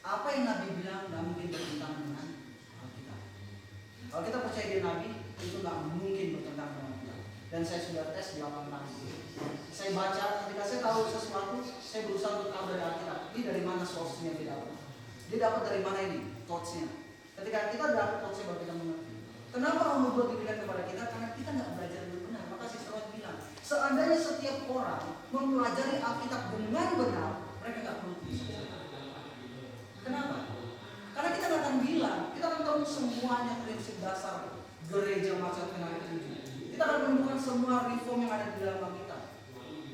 apa yang Nabi bilang nggak mungkin bertentangan dengan Alkitab. Kalau kita percaya dia Nabi, itu nggak mungkin bertentangan dengan Alkitab. Dan saya sudah tes 8 kali. Saya baca, ketika saya tahu sesuatu, saya berusaha untuk tahu dari Alkitab. Ini dari mana source-nya dia dapat? Dia dapat dari mana ini thoughts-nya? Ketika kita dapat thoughts-nya, baru kita mengerti. Kenapa Roh Nubuat diberikan kepada kita? Karena kita nggak belajar dengan benar. Maka Sister White bilang, seandainya setiap orang mempelajari Alkitab dengan benar, mereka nggak perlu tulis. Kenapa? Karena kita nggak akan bilang, kita akan tahu semuanya prinsip dasar gereja Mazmur 7. Kita akan menemukan semua reform yang ada di dalam Alkitab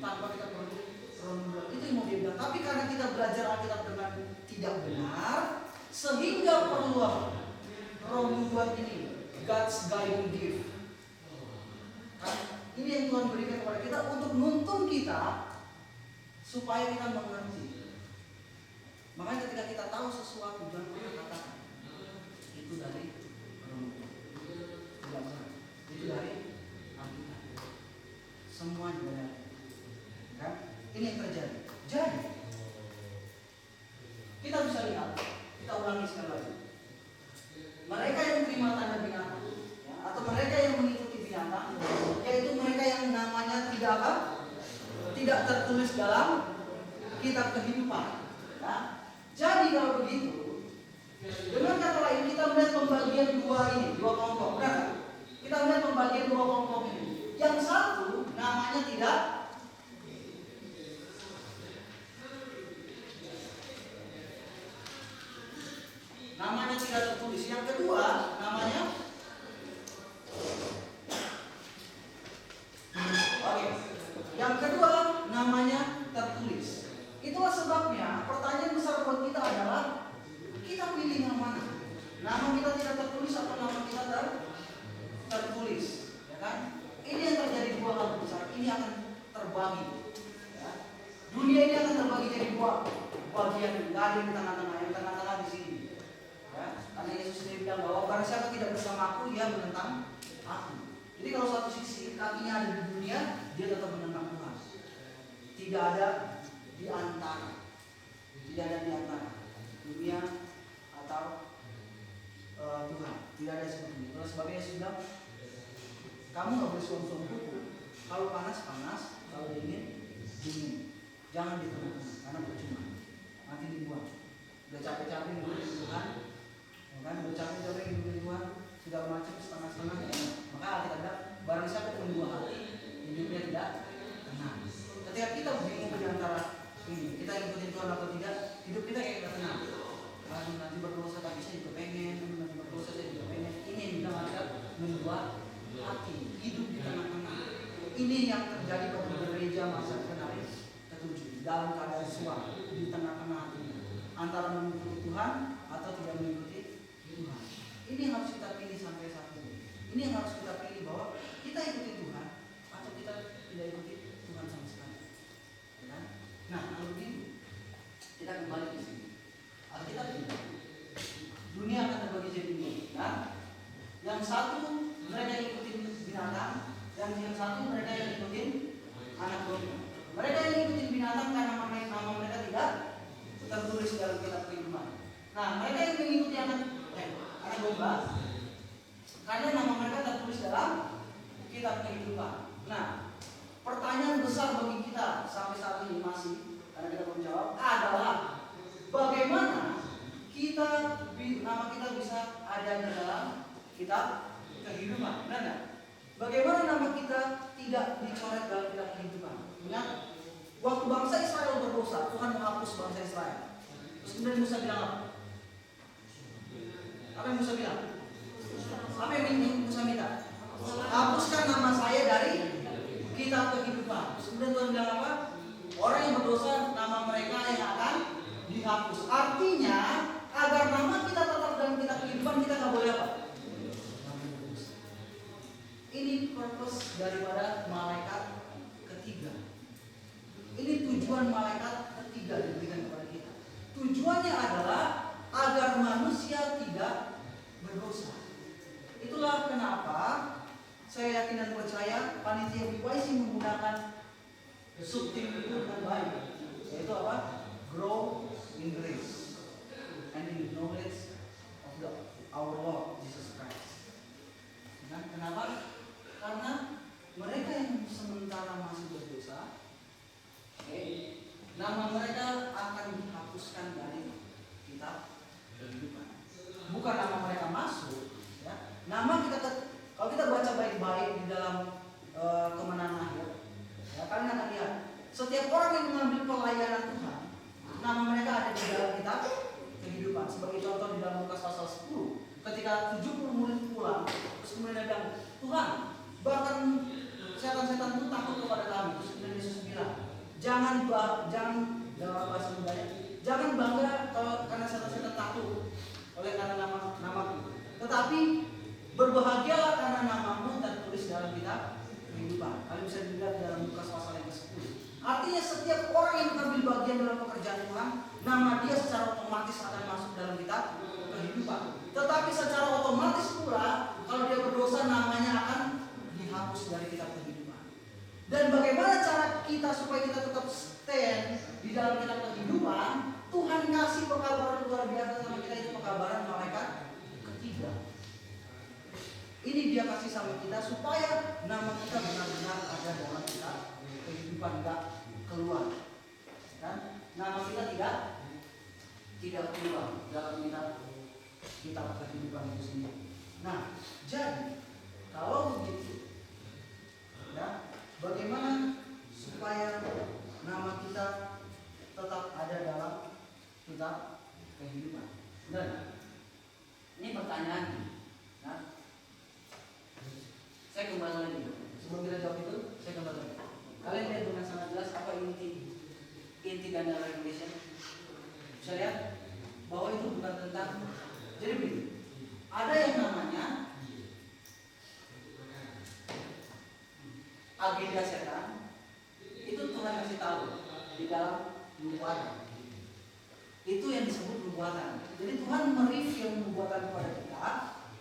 tanpa kita perlu Roh Nubuat. Itu yang mau dia bilang. Tapi karena kita belajar Alkitab dengan tidak benar, sehingga perlu Roh Nubuat ini, God's guiding gift. Ini yang Tuhan berikan kepada kita untuk nuntun kita supaya kita mengerti. Makanya ketika kita tahu sesuatu, jangan pernah katakan itu dari Roh Nubuat. Tidak benar. Itu dari Alkitab. Semuanya benar. Kan? Ini yang terjadi. Jadi kita bisa lihat, kita ulangi sekali lagi. Mereka yang terima tanda binatang, ya, atau mereka yang mengikuti binatang, yaitu mereka yang namanya tidak tertulis dalam kitab kehidupan. Ya. Jadi kalau begitu, dengan kata lain kita melihat pembagian dua kelompok, benar? Kita melihat pembagian dua kelompok ini. Yang satu namanya tidak tertulis. Yang kedua namanya oke. Itulah sebabnya pertanyaan besar buat kita adalah kita pilih yang mana? Nama kita tidak tertulis atau nama kita tertulis, ya kan? Ini yang terjadi dua hal besar. Ini akan terbagi. Ya. Dunia ini akan terbagi jadi dua bagian. Nggak ada yang di tengah-tengah. Yang tengah-tengah di sini. Ya. Karena Yesus sendiri bilang bahwa barang siapa tidak bersama aku, dia menentang aku. Jadi kalau satu sisi kakinya ada di dunia, dia tetap menentang Tuhan. Tidak ada di antara. Tidak ada di antara dunia atau Tuhan. Tidak ada seperti itu. Oleh sebab Yesus bilang, kamu nggak boleh suam-suam kuku. Kalau panas, kalau dingin. Jangan di tengah-tengah, karena percuma. Nanti dibuang. Udah capek-capek hidup di Tuhan, ya kan? Udah capek-capek hidup di Tuhan, segala macam setengah-setengah. Ya. Maka kita bilang, barang siapa yang dua hati, hidupnya tidak tenang. Ketika kita bingung di antara ini, kita ikutin Tuhan atau tidak, hidup kita kayak tidak tenang. Nanti berdosa tapi saya juga pengen, nanti berdosa saya juga pengen. Ini yang bilang ada membuat hati hidup di tengah-tengah. Ini yang terjadi pada gereja masa generasi ke-7 dalam keadaan suam di tengah-tengah hatinya, antara mengikuti Tuhan atau tidak mengikuti Tuhan. Ini yang harus kita pilih sampai saat ini. Ini yang harus kita pilih bahwa kita ikuti Tuhan atau kita tidak ikuti Tuhan sama sekali. Ya? Nah, kalau begitu kita kembali ke sini. Alkitab bilang dunia akan terbagi jadi dua. Nah, yang satu mereka ikutin binatang, yang satu mereka yang ikutin anak domba. Mereka yang ikutin binatang karena nama mereka tidak tertulis dalam kitab kehidupan. Nah, mereka yang mengikuti anak domba karena nama mereka tertulis dalam kitab kehidupan. Nah, pertanyaan besar bagi kita sampai saat ini masih, karena kita belum jawab, adalah bagaimana nama kita bisa ada di dalam kitab kehidupan, benar nggak? Bagaimana nama kita tidak dicoret dalam kitab kehidupan? Ingat, waktu bangsa Israel berdosa, Tuhan menghapus bangsa Israel. Terus kemudian Musa bilang apa? Apa yang Musa bilang? Apa yang Musa minta? Hapuskan nama saya dari kitab kehidupan. Terus kemudian Tuhan bilang apa? Orang yang berdosa, nama mereka yang akan dihapus. Artinya, agar nama kita tetap dalam kitab kehidupan, kita nggak boleh apa? Ini purpose daripada malaikat ketiga. Ini tujuan malaikat ketiga diberikan kepada kita. Tujuannya adalah agar manusia tidak berdosa. Itulah kenapa saya yakin dan percaya panitia BYC menggunakan subtim itu dengan baik, yaitu apa? Grow in grace and in knowledge of our Lord Jesus Christ. Dan kenapa? Karena mereka yang sementara masih berdosa, nama mereka akan dihapuskan dari kitab kehidupan. Bukan nama mereka masuk, ya. Nama kita kalau kita baca baik-baik di dalam kemenangan akhir, ya, kalian akan lihat setiap orang yang mengambil pelayanan Tuhan, nama mereka ada di dalam kitab kehidupan. Sebagai contoh di dalam Lukas pasal 10, ketika 70 murid pulang, terus kemudian dia bilang, Tuhan, bahkan setan-setan itu takut kepada kami. Terus kemudian Yesus bilang, jangan dalam bahasa Mudanya, jangan bangga karena setan-setan takut oleh karena namaku. Tetapi berbahagialah karena namamu tertulis dalam kitab kehidupan. Kalian bisa dilihat dalam Lukas pasal yang ke-10. Artinya setiap orang yang mengambil bagian dalam pekerjaan Tuhan, nama dia secara otomatis akan masuk dalam kitab kehidupan. Tetapi secara otomatis pula, kalau dia berdosa, namanya akan dihapus dari kitab kehidupan. Dan bagaimana cara kita supaya kita tetap stand di dalam kitab kehidupan? Tuhan kasih pekabaran luar biasa sama kita, itu pekabaran malaikat ketiga. Ini dia kasih sama kita supaya nama kita benar-benar ada dalam kitab kehidupan, tidak keluar. Dan nama kita tidak keluar dalam kitab kehidupan itu sendiri. Nah, jadi kalau begitu, ya, bagaimana supaya nama kita tetap ada dalam kitab kehidupan? Dan ini pertanyaan, ya. Saya kembali lagi. Sebelum kita jawab itu, saya kembali lagi. Kalian lihat dengan sangat jelas apa inti Daniel Revelation? Bisa lihat bahwa itu bukan tentang, jadi begini, ada yang namanya agenda setan. Itu Tuhan kasih tahu di dalam nubuatan. Itu yang disebut nubuatan. Jadi Tuhan mereview nubuatan kepada kita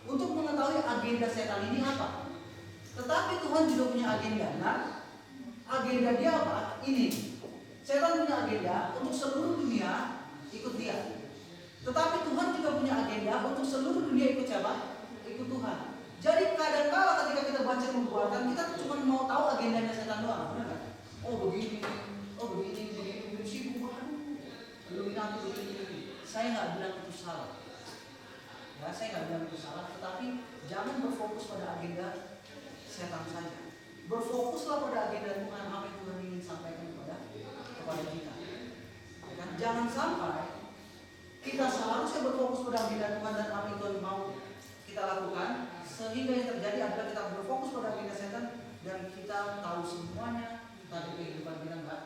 untuk mengetahui agenda setan ini apa. Tetapi Tuhan juga punya agenda. Nah, agenda dia apa? Ini. Setan punya agenda untuk seluruh dunia ikut dia. Tetapi Tuhan juga punya agenda untuk seluruh dunia ikut siapa? Ikut Tuhan. Jadi kadang-kala ketika kita baca nubuatan, kita cuma mau tahu agendanya setan doang, benar kan? Oh begini, begini, sibuk, waduh, Illuminati begini. Saya nggak bilang itu salah. Ya, saya nggak bilang itu salah, tetapi jangan berfokus pada agenda setan saja. Berfokuslah pada agenda Tuhan, apa yang Tuhan ingin sampaikan kepada kita. Ya kan? Jangan sampai kita seharusnya berfokus pada agenda Tuhan dan apa yang Tuhan mau kita lakukan, sehingga yang terjadi adalah kita berfokus pada agenda setan dan kita tahu semuanya, tapi kehidupan kita enggak.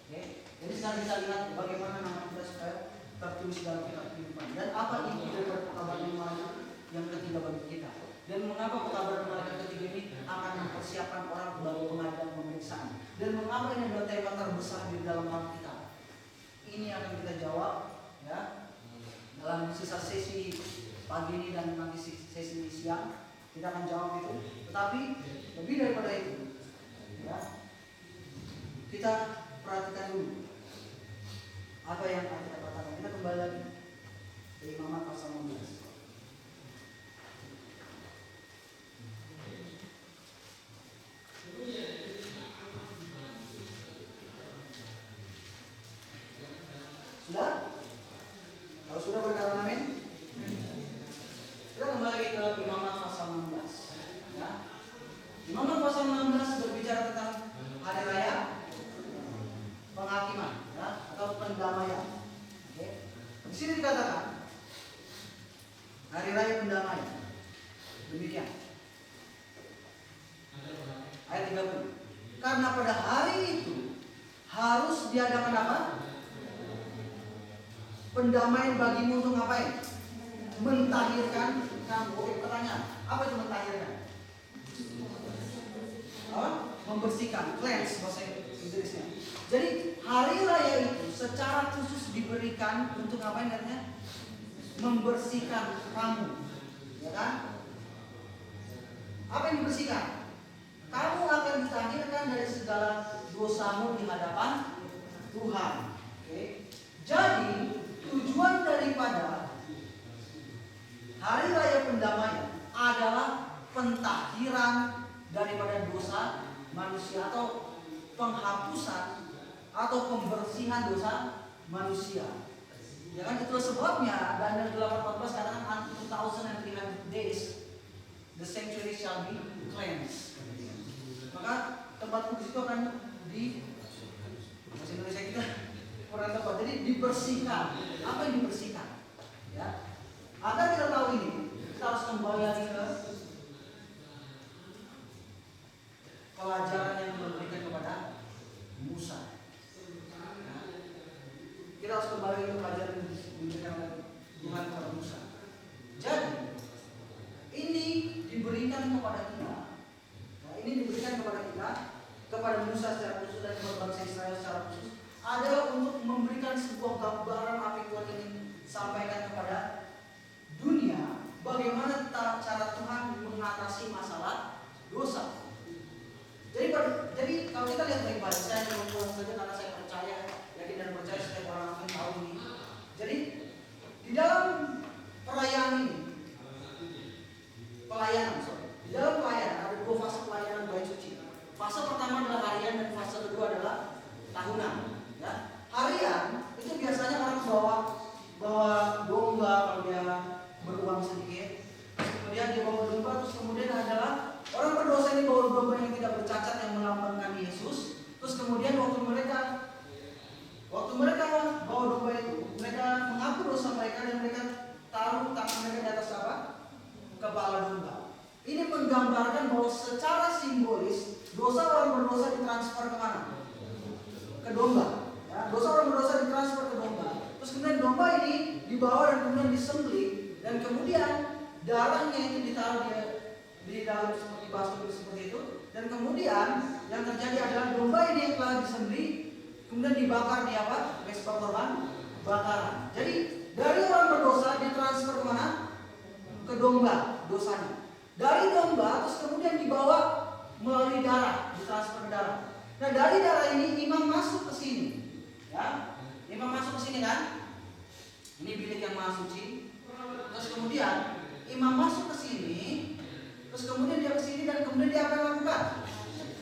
Oke? Jadi sekarang kita lihat bagaimana nama kita supaya tertulis dalam kitab kehidupan dan apa inti dari pekabaran malaikat yang ketiga bagi kita. Dan mengapa pekabaran malaikat ketiga ini akan mempersiapkan orang bagi pengadilan pemeriksaan. Dan mengapa ini adalah tema terbesar di dalam Alkitab. Ini akan kita jawab ya dalam sisa sesi pagi ini dan nanti sesi siang kita akan jawab itu. Tetapi lebih daripada itu ya, kita perhatikan dulu apa yang kita katakan. Kita kembali lagi ke Imamat pasal 16. Sudah? Kalau sudah berkata amin. Kita kembali lagi ke Imamat pasal 16 ya. Imamat pasal 16 berbicara tentang hari raya penghakiman ya, atau pendamaian. Oke. Di sini dikatakan hari raya pendamaian. Demikian. Ayat 30. Karena pada hari itu harus diadakan apa? Pendamaian bagimu untuk ngapain? Mentahirkan kamu. Oke, pertanyaan. Apa itu mentahirkan? Apa? Membersihkan, cleanse bahasa Inggrisnya. Jadi hari raya itu secara khusus diberikan untuk ngapain katanya? Membersihkan kamu. Ya kan? Apa yang dibersihkan? Kamu akan ditahirkan dari segala dosamu di hadapan Tuhan. Oke. Jadi tujuan daripada hari raya pendamaian adalah pentahiran daripada dosa manusia atau penghapusan atau pembersihan dosa manusia. Ya kan, itulah sebabnya Daniel 8:14 katakan unto 2,300 days the sanctuary shall be cleansed. Maka tempat kudus itu akan di bahasa Indonesia kita kurang tepat. Jadi dibersihkan. Apa yang dibersihkan? Ya. Agar kita tahu ini, kita harus kembali lagi ke pelajaran yang diberikan kepada Musa. Ya. Kita harus kembali ke pelajaran yang diberikan oleh Tuhan kepada Musa. Jadi ini diberikan kepada kita. Nah, ini diberikan kepada kita, kepada Musa secara khusus dan kepada bangsa Israel secara khusus, adalah untuk memberikan sebuah gambaran apa yang Tuhan ingin sampaikan kepada dunia, bagaimana cara Tuhan mengatasi masalah dosa. Jadi kalau kita lihat baik-baik, saya hanya mengulang saja karena saya percaya, yakin dan percaya setiap orang akan tahu ini. Jadi di dalam perayaan ini, di dalam pelayanan ada dua fase pelayanan bait suci. Fase pertama adalah harian dan fase kedua adalah tahunan. Ya. Harian itu biasanya orang bawa domba kalau dia beruang sedikit, kemudian dia bawa domba, terus kemudian adalah orang berdosa ini bawa domba yang tidak bercacat yang melambangkan Yesus. Terus kemudian waktu mereka bawa domba itu, mereka mengaku dosa mereka dan mereka taruh tangan mereka di atas apa? Kepala domba. Ini menggambarkan bahwa secara simbolis dosa orang berdosa ditransfer kemana? Ke domba. Ya, dosa orang berdosa ditransfer ke domba. Terus kemudian domba ini dibawa dan kemudian disembelih, dan kemudian darahnya itu ditaruh di dalam seperti baskom seperti itu, dan kemudian yang terjadi adalah domba ini yang telah disembelih kemudian dibakar di apa? Sebagai korban bakaran. Jadi dari orang berdosa ditransfer kemana? Ke domba dosanya. Dari domba terus kemudian dibawa melalui darah, ditransfer ke darah. Nah dari darah ini imam masuk ke sini, ya. Imam masuk ke sini kan? Ini bilik yang maha suci. Terus kemudian imam masuk ke sini, terus kemudian dia ke sini dan kemudian dia akan lakukan?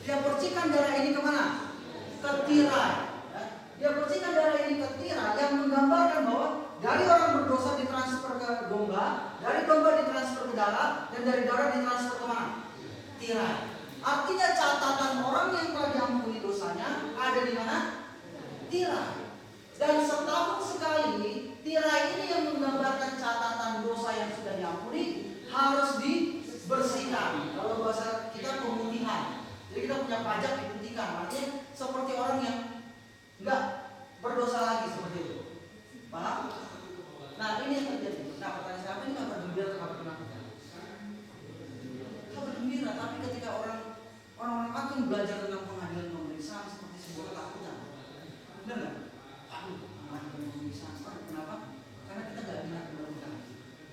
Dia percikan darah ini kemana? Ke tirai. Ya. Dia percikan darah ini ke tirai yang menggambarkan bahwa dari orang berdosa ditransfer ke domba, dari domba ditransfer ke darah, dan dari darah ditransfer ke mana? Tirai. Artinya catatan orang yang telah diampuni dosanya ada di mana? Tirai. Dan setahun sekali tirai ini yang menggambarkan catatan dosa yang sudah diampuni harus dibersihkan. Kalau bahasa kita pemutihan. Jadi kita punya pajak diputihkan. Artinya seperti orang yang enggak berdosa lagi seperti itu. Paham? Nah ini yang terjadi. Nah pertanyaan saya, apa ini kabar gembira atau kabar menakutkan? Kabar gembira, tapi ketika orang-orang akan belajar tentang pengadilan pemeriksaan seperti sebuah ketakutan. Benar nggak? Aduh, pengadilan pemeriksaan. Kenapa? Karena kita nggak benar-benar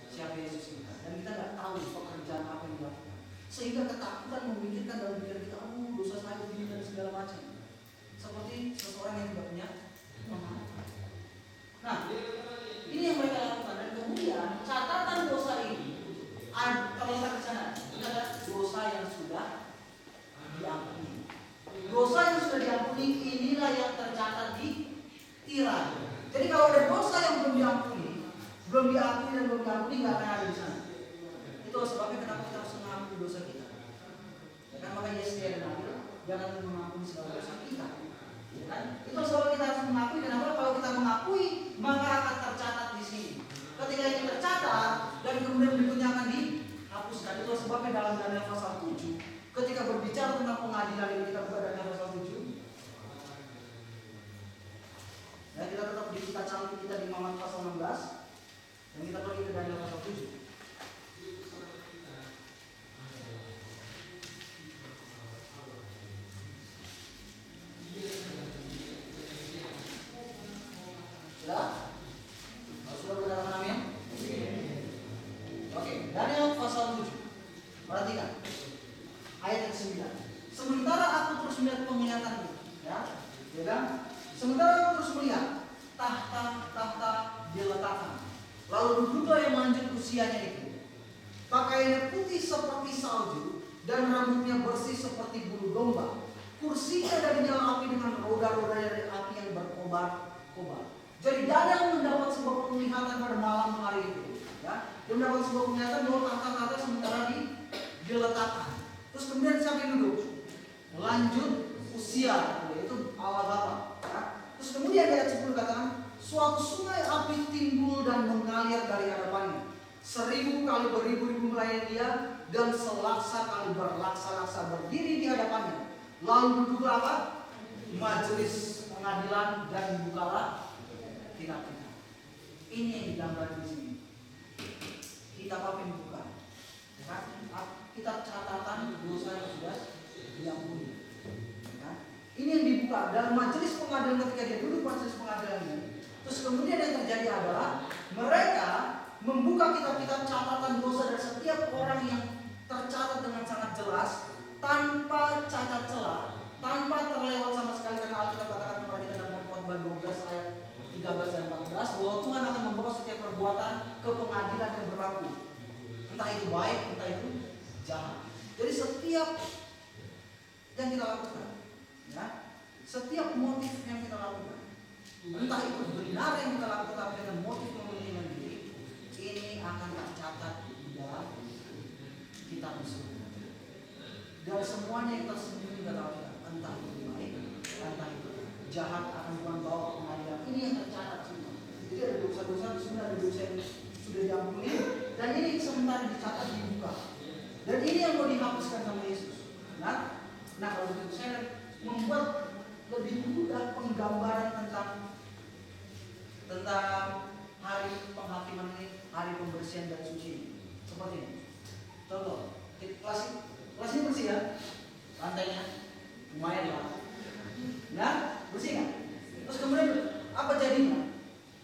siapa Yesus kita, dan kita nggak tahu pekerjaan apa yang dilakukan. Sehingga ketakutan memikirkan dalam pikiran kita, dosa saya begini dan segala macam. Seperti seseorang yang tidak punya pemahaman. Nah, ini yang mereka lakukan, dan kemudian catatan dosa ini terletak di sana. Ini adalah dosa yang sudah diampuni. Dosa yang sudah diampuni inilah yang tercatat di tirai. Jadi kalau ada dosa yang belum diampuni, belum diakui dan belum diampuni, nggak akan ada di sana. Itu sebabnya kenapa kita harus mengampuni dosa kita. Ya kan, makanya setia dan adil, jangan mengampuni segala dosa kita. Ya kan? Itu sebab kita harus mengakui. Kenapa? Kalau kita mengakui, maka akan tercatat di sini. Ketika ini tercatat dan kemudian berikutnya akan dihapuskan. Itu sebabnya dalam Daniel pasal 7, ketika berbicara tentang pengadilan ini, kita buka Daniel pasal 7. Ya, kita tetap di kitab cantik kita di Muhammad pasal 16, dan kita pergi ke Daniel pasal 7. Sudah berkatakan amin? Oke, Daniel pasal 7. Perhatikan ayat yang 9. Sementara aku terus melihat penglihatan, ya kan? Sementara aku terus melihat tahta diletakkan. Lalu duduklah yang lanjut usianya itu. Pakaiannya putih seperti salju dan rambutnya bersih seperti bulu domba. Kursinya dari nyala api dengan roda-roda dari api yang berkobar-kobar. Jadi Daniel mendapat sebuah penglihatan pada malam hari itu. Ya, dia mendapat sebuah penglihatan bahwa tahta-tahta sementara diletakkan. Terus kemudian siapa yang duduk? Lanjut usia, yaitu Allah Bapa. Ya. Terus kemudian ayat 10 katakan, suatu sungai api timbul dan mengalir dari hadapannya. 1000 kali beribu-ribu melayani dia, dan selaksa kali berlaksa-laksa berdiri di hadapannya. Lalu duduklah apa? Majelis pengadilan, dan dibukalah kitab-kitab. Ini yang digambarkan di sini. Kitab apa yang dibuka? Ya, kitab catatan dosa yang sudah diampuni. Ya, ini yang dibuka dan majelis pengadilan. Ketika dia duduk majelis pengadilan ini, terus kemudian yang terjadi adalah mereka membuka kitab-kitab catatan dosa dari setiap orang yang tercatat dengan sangat jelas, tanpa cacat celah, tanpa terlewat sama sekali. Karena Alkitab katakan kepada kita dalam Khotbah 12 ayat 13 dan 14 bahwa Tuhan akan membawa setiap perbuatan ke pengadilan yang berlaku, entah itu baik, entah itu jahat. Jadi setiap yang kita lakukan, ya, setiap motif yang kita lakukan, entah itu benar yang kita lakukan tapi dengan motif mementingkan diri, ini akan tercatat di dalam kitab tersebut. Dan semuanya yang tersembunyi di dalam kitab, entah itu baik, entah itu jahat, akan Tuhan bawa ke pengadilan. Ini yang tercatat semua. Jadi ada dosa-dosa, sebenarnya ada dosa yang sudah diampuni, dan ini sementara dicatat, dibuka. Dan ini yang mau dihapuskan sama Yesus. Nah kalau begitu saya membuat lebih mudah penggambaran tentang hari penghakiman ini, hari pembersihan dan suci. Seperti ini. Contoh, kelas ini bersih ya, lantainya lumayan lah. Nah, bersih kan? Terus kemudian apa jadinya?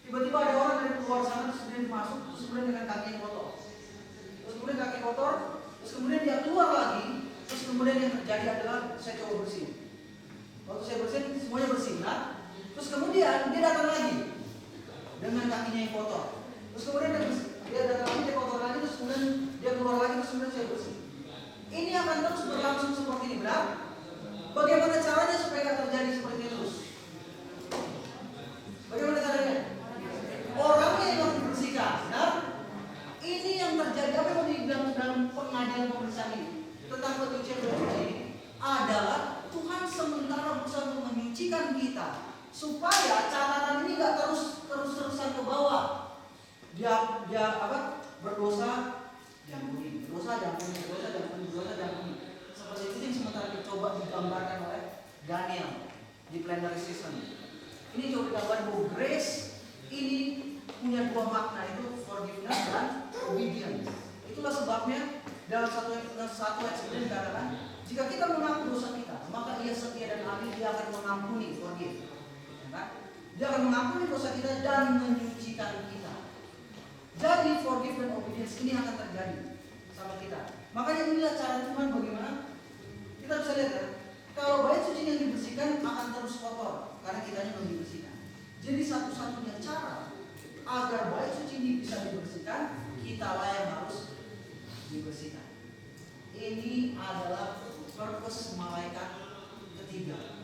Tiba-tiba ada orang dari luar sana terus kemudian masuk, terus kemudian dengan kaki yang kotor. Terus kemudian kaki kotor, terus kemudian dia keluar lagi, terus kemudian yang terjadi adalah saya coba bersih. Waktu saya bersihin semuanya bersih, nah, terus kemudian dia datang lagi dengan kakinya yang kotor. Terus kemudian dia datang lagi, dia kotor lagi, terus kemudian dia keluar lagi, terus kemudian saya bersih. Ini akan terus berlangsung seperti ini, benar? Bagaimana caranya supaya tidak terjadi seperti itu terus? Bagaimana caranya? Orangnya yang harus dibersihkan. Nah, ini yang terjadi. Apa yang dibilang dalam pengadilan pemeriksaan ini tentang penyucian ini adalah Tuhan sementara berusaha untuk menyucikan kita supaya catatan ini nggak terus-terusan ke bawah. Dia berdosa diampuni, berdosa diampuni, berdosa diampuni, berdosa diampuni. Seperti itu yang sementara dicoba digambarkan oleh Daniel di plenary session. Ini coba digambarkan bahwa grace ini punya dua makna, itu forgiveness dan obedience. Itulah sebabnya dalam satu ayat sebelumnya dikatakan, jika kita mengaku dosa kita, maka Ia setia dan adil, Dia akan mengampuni, forgive. Dia akan mengampuni dosa kita dan menyucikan kita. Jadi forgive dan obedience ini akan terjadi sama kita. Makanya inilah cara Tuhan bagaimana kita bisa lihat ya, kalau bait suci yang dibersihkan akan terus kotor karena kitanya belum dibersihkan. Jadi satu-satunya cara agar bait suci ini bisa dibersihkan, kitalah yang harus dibersihkan. Ini adalah purpose malaikat ketiga,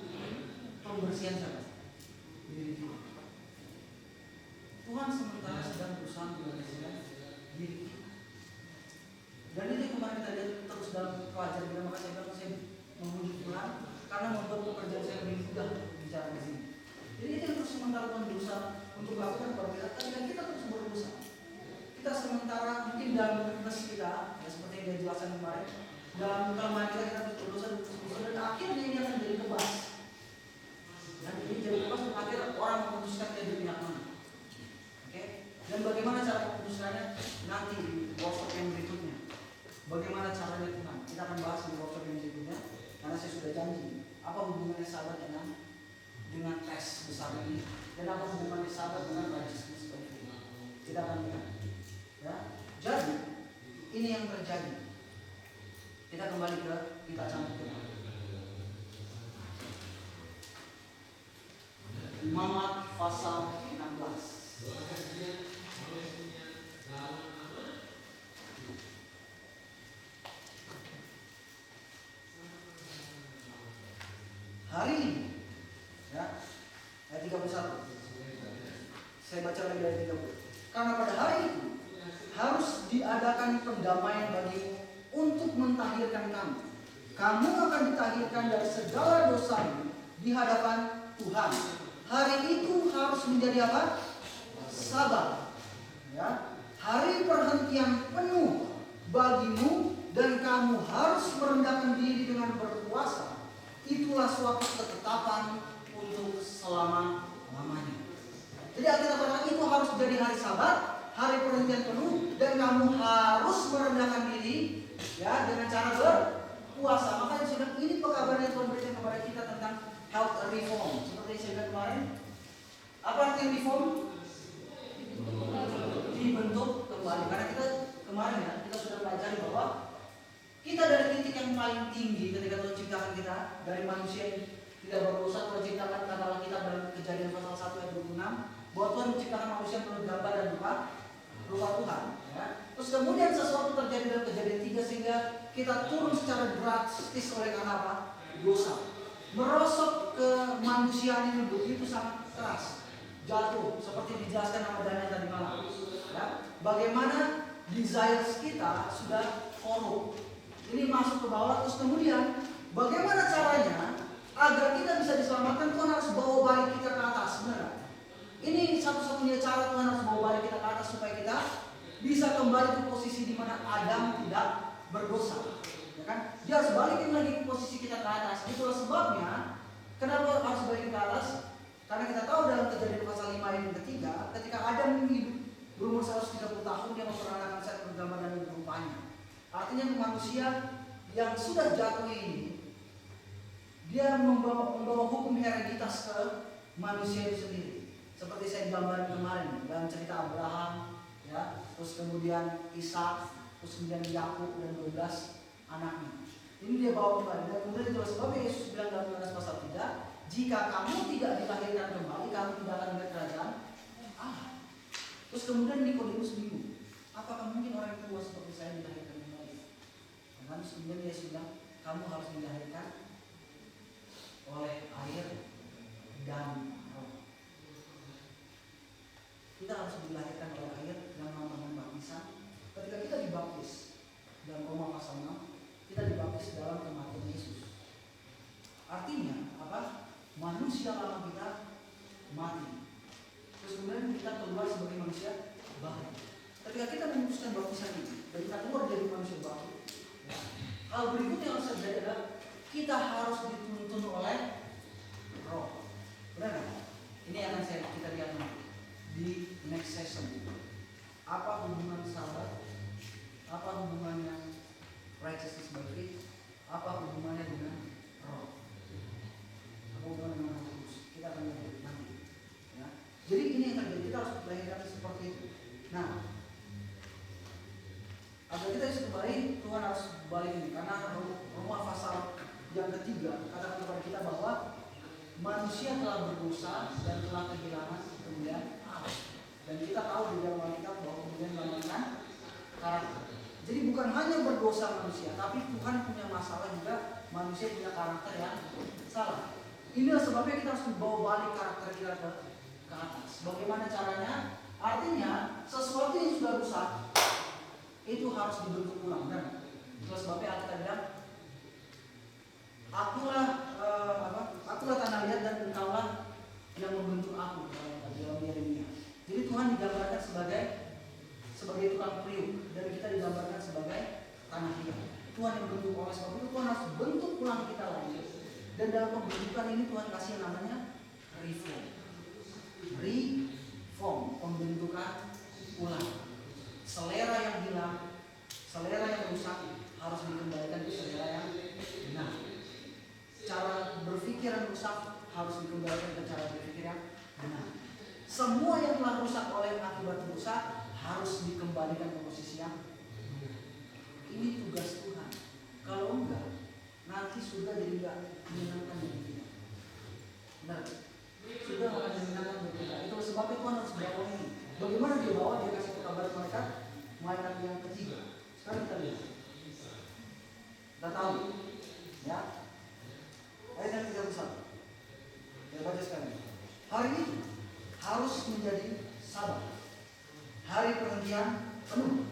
pembersihan siapa? Diri kita. Tuhan sementara sedang berusaha membersihkan diri kita. Dan ini kemarin kita lihat terus dalam pelajaran kita, maka saya bilang saya memuji Tuhan karena membuat pekerjaan saya lebih mudah bicara di sini. Jadi itu terus sementara Tuhan berusaha untuk melakukan perbedaan, dan kita terus berusaha. Kita sementara mungkin dalam weakness kita, ya seperti yang dia jelaskan kemarin, dalam kelemahan kita terus berusaha, dan akhirnya ini akan jadi kebas. Dan ini jadi kebas, dan akhirnya orang memutuskan dia di pihak mana. Oke? Dan bagaimana cara memutuskannya nanti di workshop yang berikutnya. Bagaimana caranya Tuhan? Kita akan bahas di workshop yang berikutnya, karena saya sudah janji apa hubungannya sahabat dengan tes besar ini, dan apa hubungannya sahabat dengan righteousness seperti ini. Kita akan lihat. Ya, jadi ini yang terjadi. Kita kembali ke kita cantik. Imamat pasal 16. Hari ini, ya, ayat 31. Saya baca lagi ayat 30. Karena pada hari itu harus diadakan pendamaian bagimu untuk mentahirkan kamu. Kamu akan ditahirkan dari segala dosamu di hadapan Tuhan. Hari itu harus menjadi apa? Sabat. Ya. Hari perhentian penuh bagimu, dan kamu harus merendahkan diri dengan berpuasa. Itulah suatu ketetapan untuk selama-lamanya. Jadi Alkitab katakan itu harus jadi hari Sabat, hari perhentian penuh, dan kamu harus merendahkan diri, ya, dengan cara berpuasa. Makanya saya bilang ini pekabaran yang Tuhan berikan kepada kita tentang health reform. Seperti yang saya bilang kemarin, apa arti reform? Dibentuk kembali. Karena kita kemarin ya, kita sudah pelajari bahwa kita dari titik yang paling tinggi ketika Tuhan ciptakan kita, dari manusia yang tidak berdosa, Tuhan ciptakan, katalah kita dalam Kejadian pasal 1 ayat 26, bahwa Tuhan menciptakan manusia menurut gambar dan rupa Tuhan. Ya. Terus kemudian sesuatu terjadi dalam Kejadian 3 sehingga kita turun secara drastis oleh karena apa? Dosa. Merosot ke manusia ini begitu sangat keras. Jatuh seperti dijelaskan sama Daniel tadi malam. Ya. Bagaimana desires kita sudah korup. Ini masuk ke bawah, terus kemudian bagaimana caranya agar kita bisa diselamatkan? Tuhan harus bawa balik kita ke atas, benar? Ini satu-satunya cara Tuhan harus bawa balik kita ke atas supaya kita bisa kembali ke posisi di mana Adam tidak berdosa, ya kan? Dia harus balikin lagi ke posisi kita ke atas. Itulah sebabnya Kenapa harus balik ke atas? Karena kita tahu dalam Kejadian pasal 5 ayat yang ketiga, ketika Adam hidup berumur 130 tahun, dia memperanakan Set bergambar dan rupanya. Artinya manusia yang sudah jatuh ini, dia membawa hukum hereditas ke manusia itu sendiri. Seperti saya gambarin kemarin dalam cerita Abraham, ya, terus kemudian Ishak, terus kemudian Yakub dan 12 anaknya. Ini dia bawa kembali. Dan kemudian itulah sebabnya Yesus bilang dalam Yohanes pasal 3, jika kamu tidak dilahirkan kembali, kamu tidak akan melihat kerajaan Allah. Terus kemudian Nikodemus bingung, apakah mungkin orang tua seperti saya dilahirkan kembali? Dan kemudian Yesus bilang, kamu harus dilahirkan oleh air dan roh. Kita harus dilahirkan oleh air yang namanya baptisan. Ketika kita dibaptis dalam Roma pasal 6, kita dibaptis dalam kematian Yesus. Artinya apa? Manusia lama kita mati. Terus kemudian kita keluar sebagai manusia baru. Ketika kita memutuskan baptisan ini, dan kita keluar dari manusia baru, ya, hal berikutnya yang harus terjadi adalah kita harus dituntun oleh roh. Benar kan? Ini akan kita lihat nanti di next session. Apa hubungan sahabat? Apa hubungannya righteousness by faith? Apa hubungannya dengan roh? Apa hubungannya dengan roh kudus? Kita akan lihat nanti. Ya. Jadi ini yang terjadi, kita harus dilahirkan seperti itu. Nah, agar kita bisa kembali, Tuhan harus balik ini. Karena Roma pasal yang ketiga katakan kepada kita bahwa manusia telah berdosa dan telah kehilangan kemuliaan Allah. Dan kita tahu di dalam Alkitab bahwa kemudian melambangkan karakter. Jadi bukan hanya berdosa manusia, tapi Tuhan punya masalah juga, manusia punya karakter yang salah. Inilah sebabnya kita harus membawa balik karakter kita ke atas. Bagaimana caranya? Artinya sesuatu yang sudah rusak itu harus dibentuk ulang. Dan itulah sebabnya Alkitab bilang, akulah tanah liat dan engkaulah yang membentuk aku, dalam Yeremia. Jadi Tuhan digambarkan sebagai tukang periuk, dan kita digambarkan sebagai tanah liat. Tuhan yang bentuk, oleh sebab itu Tuhan harus bentuk ulang kita lagi. Dan dalam pembentukan ini Tuhan kasih namanya reform. Reform, pembentukan ulang. Selera yang hilang, selera yang rusak harus dikembalikan ke selera yang benar. Cara berpikir yang rusak harus dikembalikan ke cara berpikir yang benar. Semua yang telah rusak oleh akibat dosa harus dikembalikan ke posisi yang benar. Ini tugas Tuhan. Kalau enggak, nanti surga jadi enggak menyenangkan bagi kita. Benar? Surga akan menyenangkan bagi kita. Itu sebabnya Tuhan harus bawa ini. Bagaimana dia bawa? Dia kasih kabar mereka mainan yang ketiga. Sekarang kita lihat. Kita tahu, ya. Ayat yang 31. Kita baca sekali. Hari ini harus menjadi sabat, hari perhentian penuh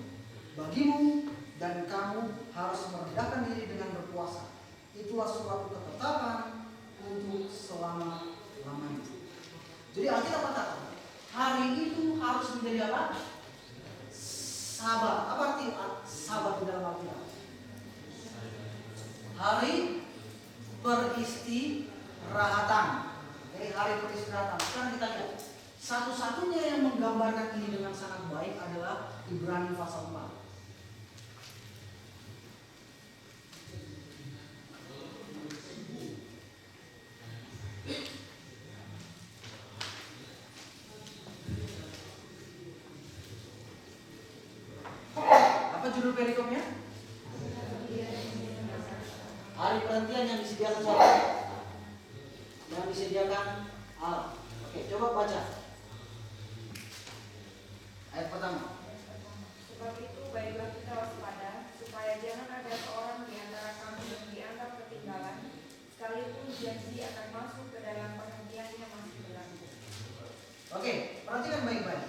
bagimu, dan kamu harus merendahkan diri dengan berpuasa. Itulah suatu ketetapan untuk selama-lamanya. Jadi Alkitab katakan, hari itu harus menjadi apa? Sabat. Apa arti sabat di dalam Alkitab? Hari peristirahatan. Jadi hari peristirahatan. Sekarang kita lihat. Satu-satunya yang menggambarkan ini dengan sangat baik adalah Ibrani pasal 4. Apa judul perikopnya? Hari perhentian yang disediakan siapa? Yang disediakan Allah. Oke, coba baca. Ayat pertama. Sebab itu baiklah kita waspada, supaya jangan ada seorang di antara kami yang dianggap ketinggalan, sekalipun janji akan masuk ke dalam penghentiannya masih berlaku. Oke, perhatikan baik-baik.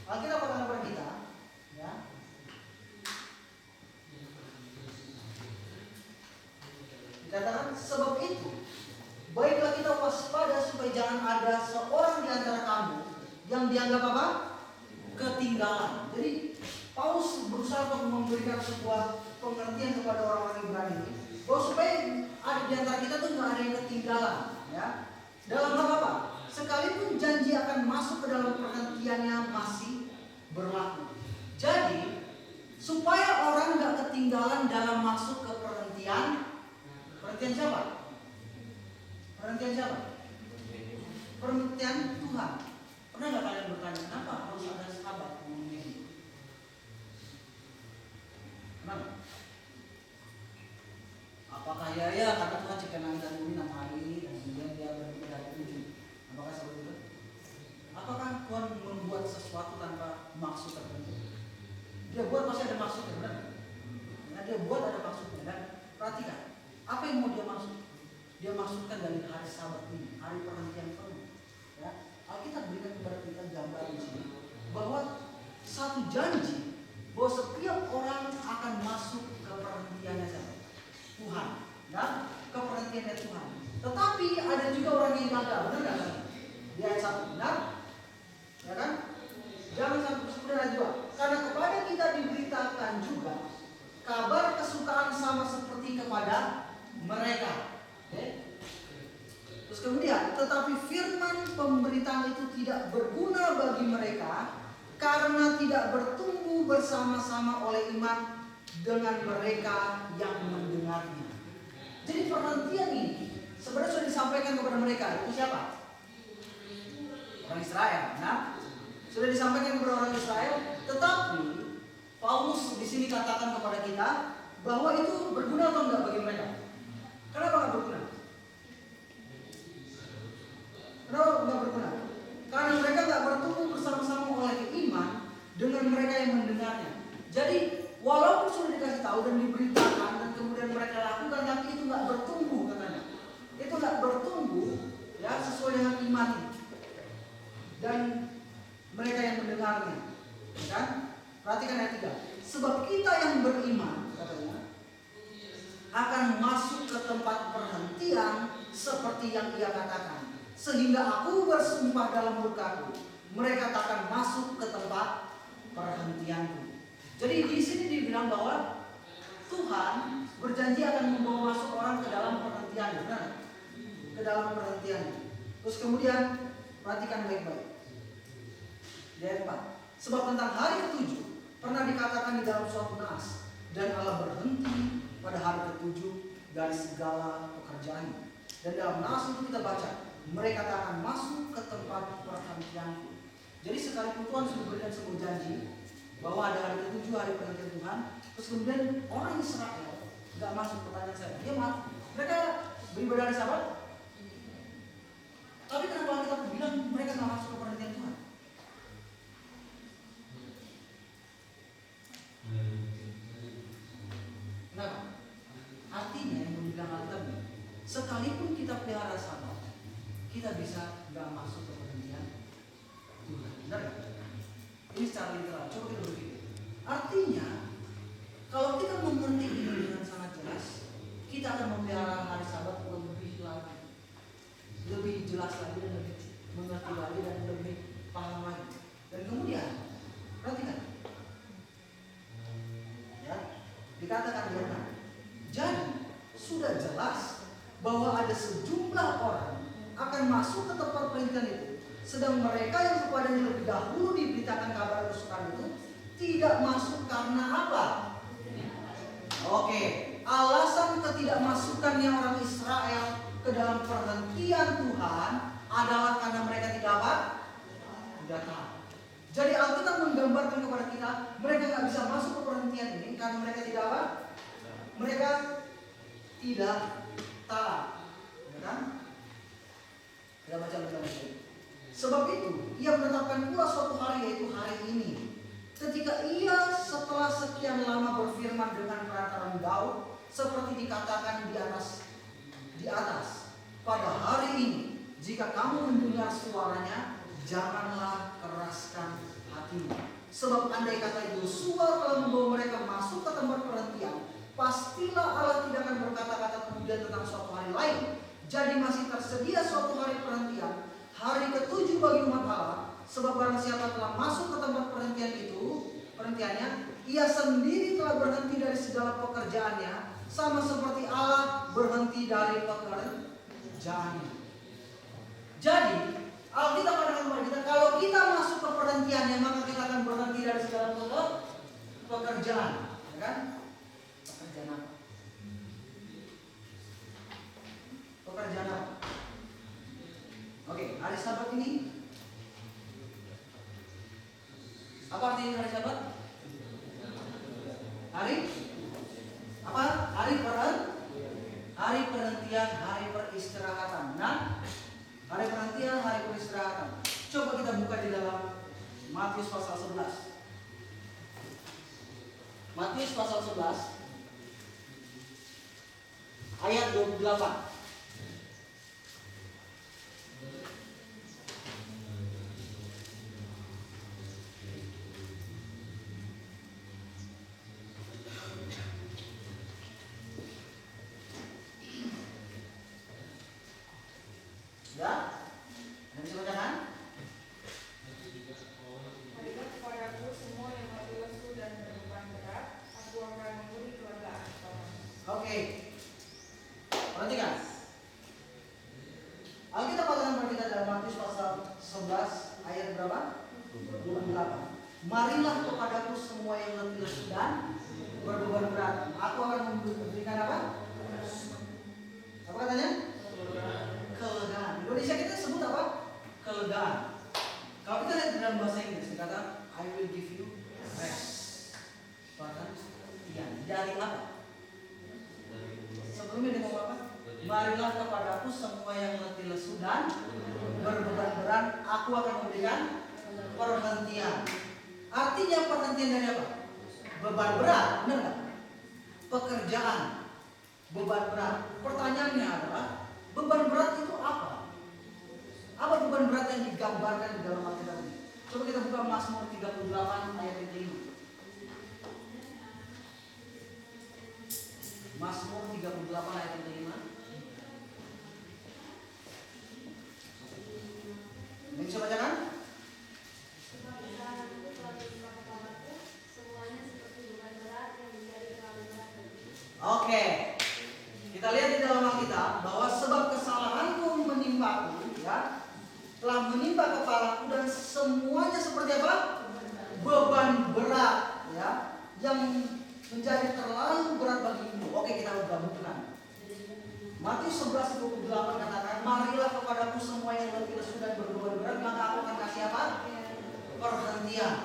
Alkitab katakan kepada kita, ya. Dikatakan sebab itu baiklah kita waspada supaya jangan ada seorang di antara kamu yang dianggap apa? Ketinggalan. Jadi Paulus berusaha untuk memberikan sebuah pengertian kepada orang-orang Ibrani ini, bahwa supaya ada di antara kita tuh nggak ada yang ketinggalan. ya. Dalam hal apa? Sekalipun janji akan masuk ke dalam perhentiannya masih berlaku. Jadi supaya orang nggak ketinggalan dalam masuk ke perhentian siapa? Perhentian siapa? Perhentian Tuhan. Pernah nggak kalian bertanya kenapa harus ada sahabat ngomong ini? Kenapa? Apakah ya karena Tuhan ciptakan dan bumi 6 hari dan kemudian dia berhenti dari 7? Apakah seperti itu? Apakah Tuhan membuat sesuatu tanpa maksud tertentu? Dia buat pasti ada maksudnya, benar? Nah, dia buat ada maksudnya. Dan perhatikan, apa yang mau dia maksud? Dia maksudkan dari hari Sabat ini, hari perhentian penuh. Ya, Alkitab berikan kepada kita gambaran di sini bahwa satu janji bahwa setiap orang akan masuk ke perhentiannya Tuhan, ya, ke perhentiannya Tuhan. Tetapi ada juga orang yang gagal, benar nggak? Di ayat 1 benar, ya kan? Jangan sampai kemudian ayat 2. Karena kepada kita diberitakan juga kabar kesukaan sama seperti kepada mereka. Okay? Terus kemudian, tetapi firman pemberitaan itu tidak berguna bagi mereka karena tidak bertumbuh bersama-sama oleh iman dengan mereka yang mendengarnya. Jadi perhentian ini sebenarnya sudah disampaikan kepada mereka. Itu siapa? Orang Israel. Nah, sudah disampaikan kepada orang Israel, tetapi Paulus di sini katakan kepada kita bahwa itu berguna atau enggak bagi mereka? Kenapa enggak berguna? Kenapa enggak berguna? Karena mereka enggak bertumbuh bersama-sama oleh iman dengan mereka yang mendengarnya. Jadi walaupun sudah dikasih tahu dan diberitakan dan kemudian mereka lakukan, tapi itu enggak bertumbuh katanya. Itu enggak bertumbuh ya sesuai dengan iman dan mereka yang mendengarnya, kan? Perhatikan ayat 3. Sebab kita yang beriman, katanya, akan masuk ke tempat perhentian seperti yang ia katakan. Sehingga aku bersumpah dalam murkaku, mereka takkan masuk ke tempat perhentianku. Jadi di sini dibilang bahwa Tuhan berjanji akan membawa masuk orang ke dalam perhentian, benar? Ke dalam perhentian. Terus kemudian perhatikan baik-baik. Ayat 4. Sebab tentang hari ke-7 pernah dikatakan di dalam suatu nas, dan Allah berhenti pada hari ke-7 dari segala pekerjaan. Dan dalam nas itu kita baca, mereka akan masuk ke tempat perhentianku. Jadi sekalipun Tuhan sudah berikan sebuah janji bahwa ada hari ke-7 hari perhentian Tuhan, terus kemudian orang Israel nggak masuk. Pertanyaan saya, dia mereka beribadah hari Sabat, tapi kenapa kita bilang mereka nggak masuk ke perhentian Tuhan? Kenapa? Artinya yang dibilang Alkitab, sekalipun kita pelihara Sabat, kita bisa nggak masuk ke perhentian Tuhan. Benar nggak? Ini secara literal. Coba kita berpikir. Artinya, kalau kita mengerti ini dengan sangat jelas, kita akan memelihara hari Sabat lebih lagi, lebih jelas lagi dan lebih mengerti lagi dan lebih paham lagi. Dan kemudian, perhatikan. Ya, dikatakan dia, jadi sudah jelas bahwa ada sejumlah orang akan masuk ke tempat perhentian itu, sedang mereka yang kepadanya lebih dahulu diberitakan kabar kesukaan itu tidak masuk karena apa? Oke, alasan ketidakmasukannya orang Israel ke dalam perhentian Tuhan adalah karena mereka tidak tahu. Jadi Alkitab menggambarkan kepada kita, mereka nggak bisa masuk ke perhentian ini karena mereka tidak apa? Mereka tidak taat, ya kan? Kita baca lebih lanjut. Sebab itu, ia menetapkan pula suatu hari, yaitu hari ini. Ketika ia setelah sekian lama berfirman dengan perantaran Daud, seperti dikatakan di atas. Pada hari ini, jika kamu mendengar suaranya, janganlah keraskan hatimu. Sebab andai kata Yosua telah membawa mereka masuk ke tempat perhentian, pastilah Allah tidak akan berkata-kata kemudian tentang suatu hari lain. Jadi masih tersedia suatu hari perhentian, hari ke-7 bagi umat Allah. Sebab barang siapa telah masuk ke tempat perhentiannya, ia sendiri telah berhenti dari segala pekerjaannya, sama seperti Allah berhenti dari pekerjaannya. Jadi Alkitab katakan kepada kita, kalau kita masuk ke perhentiannya, maka kita akan berhenti dari segala pekerjaan, ya kan? Pekerjaan apa? Pekerjaan apa? Oke, hari Sabat ini apa artinya hari Sabat? Hari apa? Hari perhentian, hari peristirahatan. Nah, hari perhentian, hari peristirahatan. Coba kita buka di dalam Matius pasal 11. Matius pasal 11 ayat 28. Ya, ada bisa bacakan? Marilah kepadaku semua yang letih lesu dan berbeban berat, aku akan memberi kelegaan kepadamu. Oke. Perhatikan. Alkitab katakan kepada kita dalam Matius pasal 11 ayat berapa? 28. Marilah kepadaku semua yang letih lesu dan berbeban berat, aku akan memberikan apa? Apa katanya? Kelegaan. Indonesia kita sebut apa? Kelegaan. Kalau kita lihat dalam bahasa Inggris dikatakan I will give you rest. Bahkan iya, dari apa? Sebelumnya dia ngomong apa? Marilah kepadaku semua yang letih lesu dan berbeban berat, aku akan memberikan perhentian. Artinya perhentian dari apa? Beban berat, benar nggak? Pekerjaan, beban berat. Pertanyaannya adalah beban berat itu apa? Apa beban berat yang digambarkan di dalam Alkitab ini? Coba kita buka Mazmur 38 ayat 5. Mazmur 38 ayat 5. Ini bisa bacakan? Sebab kesalahanku telah menimpa kepalaku, semuanya seperti beban berat yang menjadi terlalu berat bagiku. Oke. Kita lihat di dalam Alkitab bahwa sebab kesalahanku menimpaku, ya, telah menimpa kepalaku dan semuanya seperti apa? Beban berat, ya, yang menjadi terlalu berat bagimu. Oke, kita gabungkan. Matius 11:28 katakan, marilah kepadaku semua yang letih lesu dan berbeban berat, maka aku akan kasih apa? Perhentian.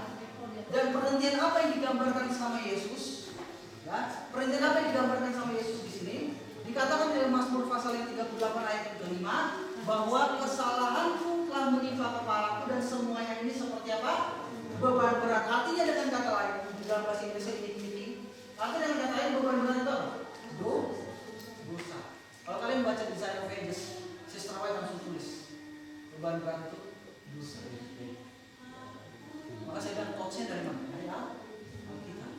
Dan perhentian apa yang digambarkan sama Yesus? Ya, perhentian apa yang digambarkan sama Yesus di sini? Dikatakan dalam Mazmur pasal yang 38 ayat yang kelima, bahwa kesalahanku telah menimpa kepalaku dan semuanya ini seperti apa? Beban berat. Artinya dengan kata lain, di dalam bahasa Inggris ini, artinya dengan kata lain beban berat itu apa? Dosa. Kalau kalian baca di Design of Ages, Sister White langsung tulis beban berat itu dosa. Maka saya bilang quotes-nya dari mana? Dari Alkitab.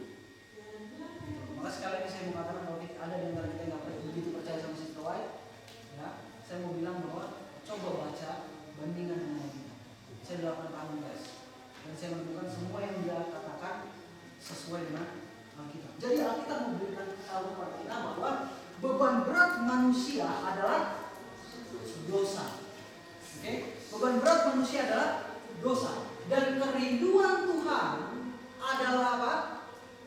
Maka sekali lagi saya mau katakan kalau ada di antara kita yang nggak begitu percaya sama Sister White, ya, saya mau bilang bahwa coba baca bandingan dengan Alkitab. Saya 8 tahun guys, dan saya menemukan semua yang dia katakan sesuai dengan Alkitab. Jadi Alkitab memberikan tahu kepada kita bahwa beban berat manusia adalah dosa. Oke? Beban berat manusia adalah dosa. Dan kerinduan Tuhan adalah apa?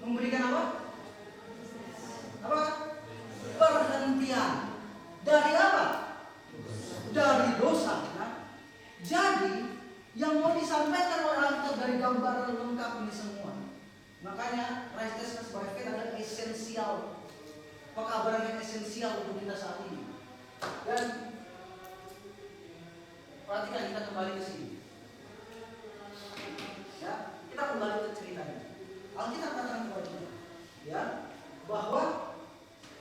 Memberikan apa? Apa? Perhentian. Dari apa? Dari dosa. Nah, jadi yang mau disampaikan oleh Alkitab dari gambaran lengkap ini semua. Makanya righteousness by faith adalah esensial. Pekabaran yang esensial untuk kita saat ini. Dan perhatikan, kita kembali ke sini. Ya, kita kembali ke ceritanya. Alkitab katakan kepada kita, ya, bahwa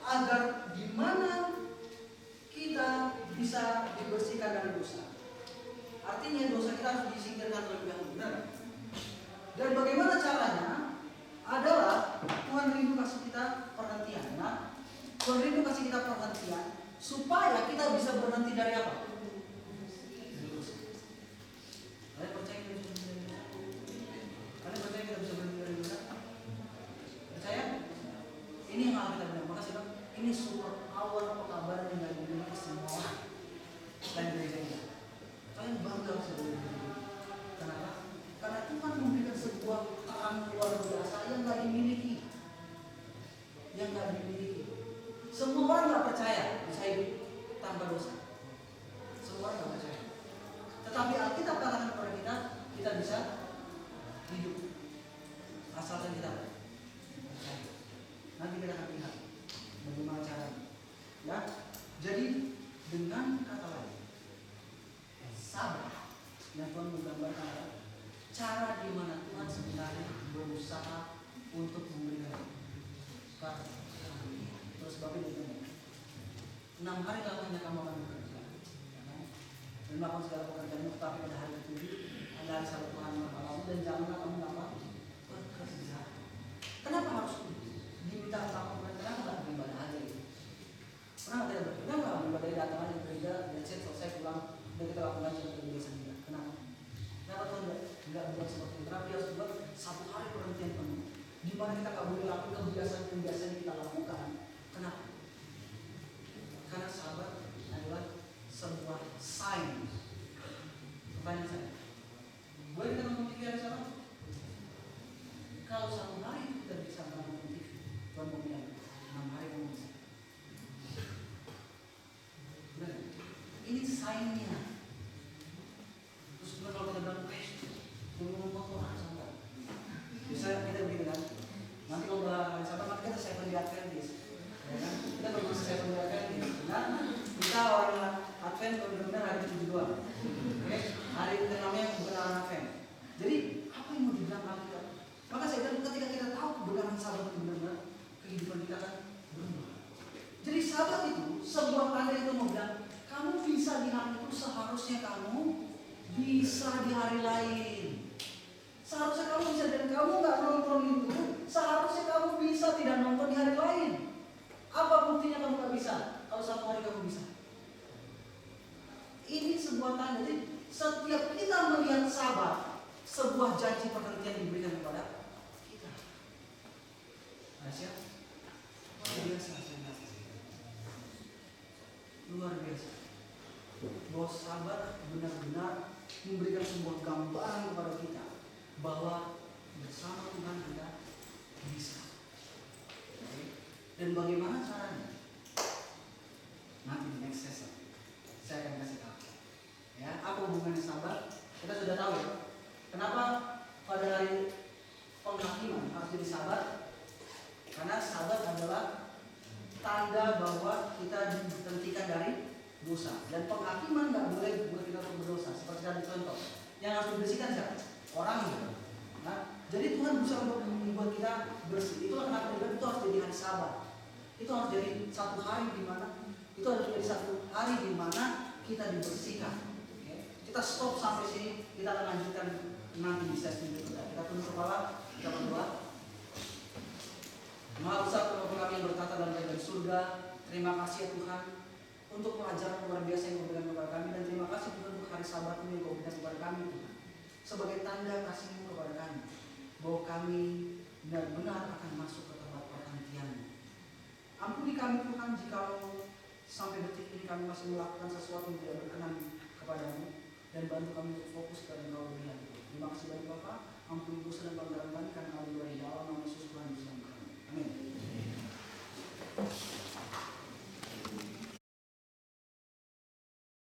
agar di mana kita bisa dibersihkan dari dosa. Artinya dosa kita harus disingkirkan terlebih dahulu. Benar? Dan bagaimana caranya? Adalah Tuhan rindu kasih kita perhentian. Nah, Tuhan rindu kasih kita perhentian supaya kita bisa berhenti dari apa? Kalian percaya kita bisa berhenti dari dosa? Kalian percaya kita bisa berhenti dari dosa? Percaya? Ini yang Alkitab bilang. Maka saya bilang, ini super power pekabaran yang dari dunia ke semua orang dan gereja kita. cara di mana Tuhan sebenarnya berusaha untuk memberikan karunia. Terus sebabnya dia bilang, 6 hari lamanya kamu akan bekerja, ya kan? Dan melakukan segala pekerjaanmu, tetapi pada hari ke-7 adalah hari Sabat Tuhan malam, dan janganlah kamu apa? Bekerja. Kenapa harus diminta melakukan? Kenapa nggak beribadah aja gitu? Pernah nggak tidak beribadah? Nggak beribadah datang aja gereja, dan selesai pulang, dan kita lakukan seperti biasa kita. Kenapa? Kenapa Tuhan nggak buat seperti itu? Tapi harus buat 1 hari perhentian penuh, di mana kita nggak boleh lakukan kebiasaan-kebiasaan yang kita lakukan. Kenapa? Karena Sabat adalah sebuah sign. Pertanyaan saya, boleh kita nonton TV hari Sabat? Kalau 1 hari kita bisa nonton TV, Tuhan mau bilang 6 hari kamu bisa. Benar? Ini sign-nya. Terus kalau kita bilang, jangan ngomong orang Sabat. Bisa kita begini kan? Nanti kalau hari Sabat, nanti kita Seventh Day Adventist. Ya kan? Kita berusaha Seventh Day Adventist. Nah, kita orang Advent benar-benar hari ke-7 doang. Oke? Hari ke-6-nya kebenaran Advent. Jadi, apa yang mau dibilang Alkitab? Maka saya bilang ketika kita tahu kebenaran Sabat itu benar-benar, kehidupan kita kan berubah. Jadi Sabat itu sebuah tanda itu mau bilang, kamu bisa di hari itu seharusnya kamu bisa di hari lain. Seharusnya kamu bisa, dan kamu nggak nonton itu, seharusnya kamu bisa tidak nonton di hari lain. Apa buktinya kamu nggak bisa? Kalau 1 hari kamu bisa. Ini sebuah tanda. Jadi setiap kita melihat Sabat, sebuah janji perhentian diberikan kepada kita. Rahasia? Luar biasa. Luar biasa. Bahwa Sabat benar-benar memberikan sebuah gambaran kepada kita bahwa bersama Tuhan kita bisa. Oke? Dan bagaimana caranya? Nanti di next session saya akan kasih tahu. Ya, apa hubungannya Sabat? Kita sudah tahu ya. Kenapa pada hari penghakiman harus jadi Sabat? Karena Sabat adalah tanda bahwa kita dihentikan dari dosa, dan penghakiman nggak boleh buat kita untuk berdosa. Seperti tadi contoh, yang harus dibersihkan siapa? Orang itu. Nah, jadi Tuhan berusaha untuk membuat kita bersih. Itulah kenapa dia itu harus jadi hari Sabat. Itu harus jadi 1 hari di mana itu harus jadi 1 hari di mana kita dibersihkan. Oke? Kita stop sampai sini. Kita akan lanjutkan nanti di sesi berikutnya. Kita tunduk kepala, kita berdoa. Maha besar Bapa kami yang bertata dalam kerajaan surga, terima kasih ya Tuhan untuk pelajaran luar biasa yang Kau berikan kepada kami, dan terima kasih Tuhan untuk hari Sabat-Mu yang Kau berikan kepada kami Tuhan, sebagai tanda kasih-Mu kepada kami, bahwa kami benar-benar akan masuk ke tempat perhentian-Mu. Ampuni kami Tuhan jikalau sampai detik ini kami masih melakukan sesuatu yang tidak berkenan kepadamu, dan bantu kami untuk fokus pada Engkau berikan. Terima kasih banyak Bapak, ampuni dosa dan pelanggaran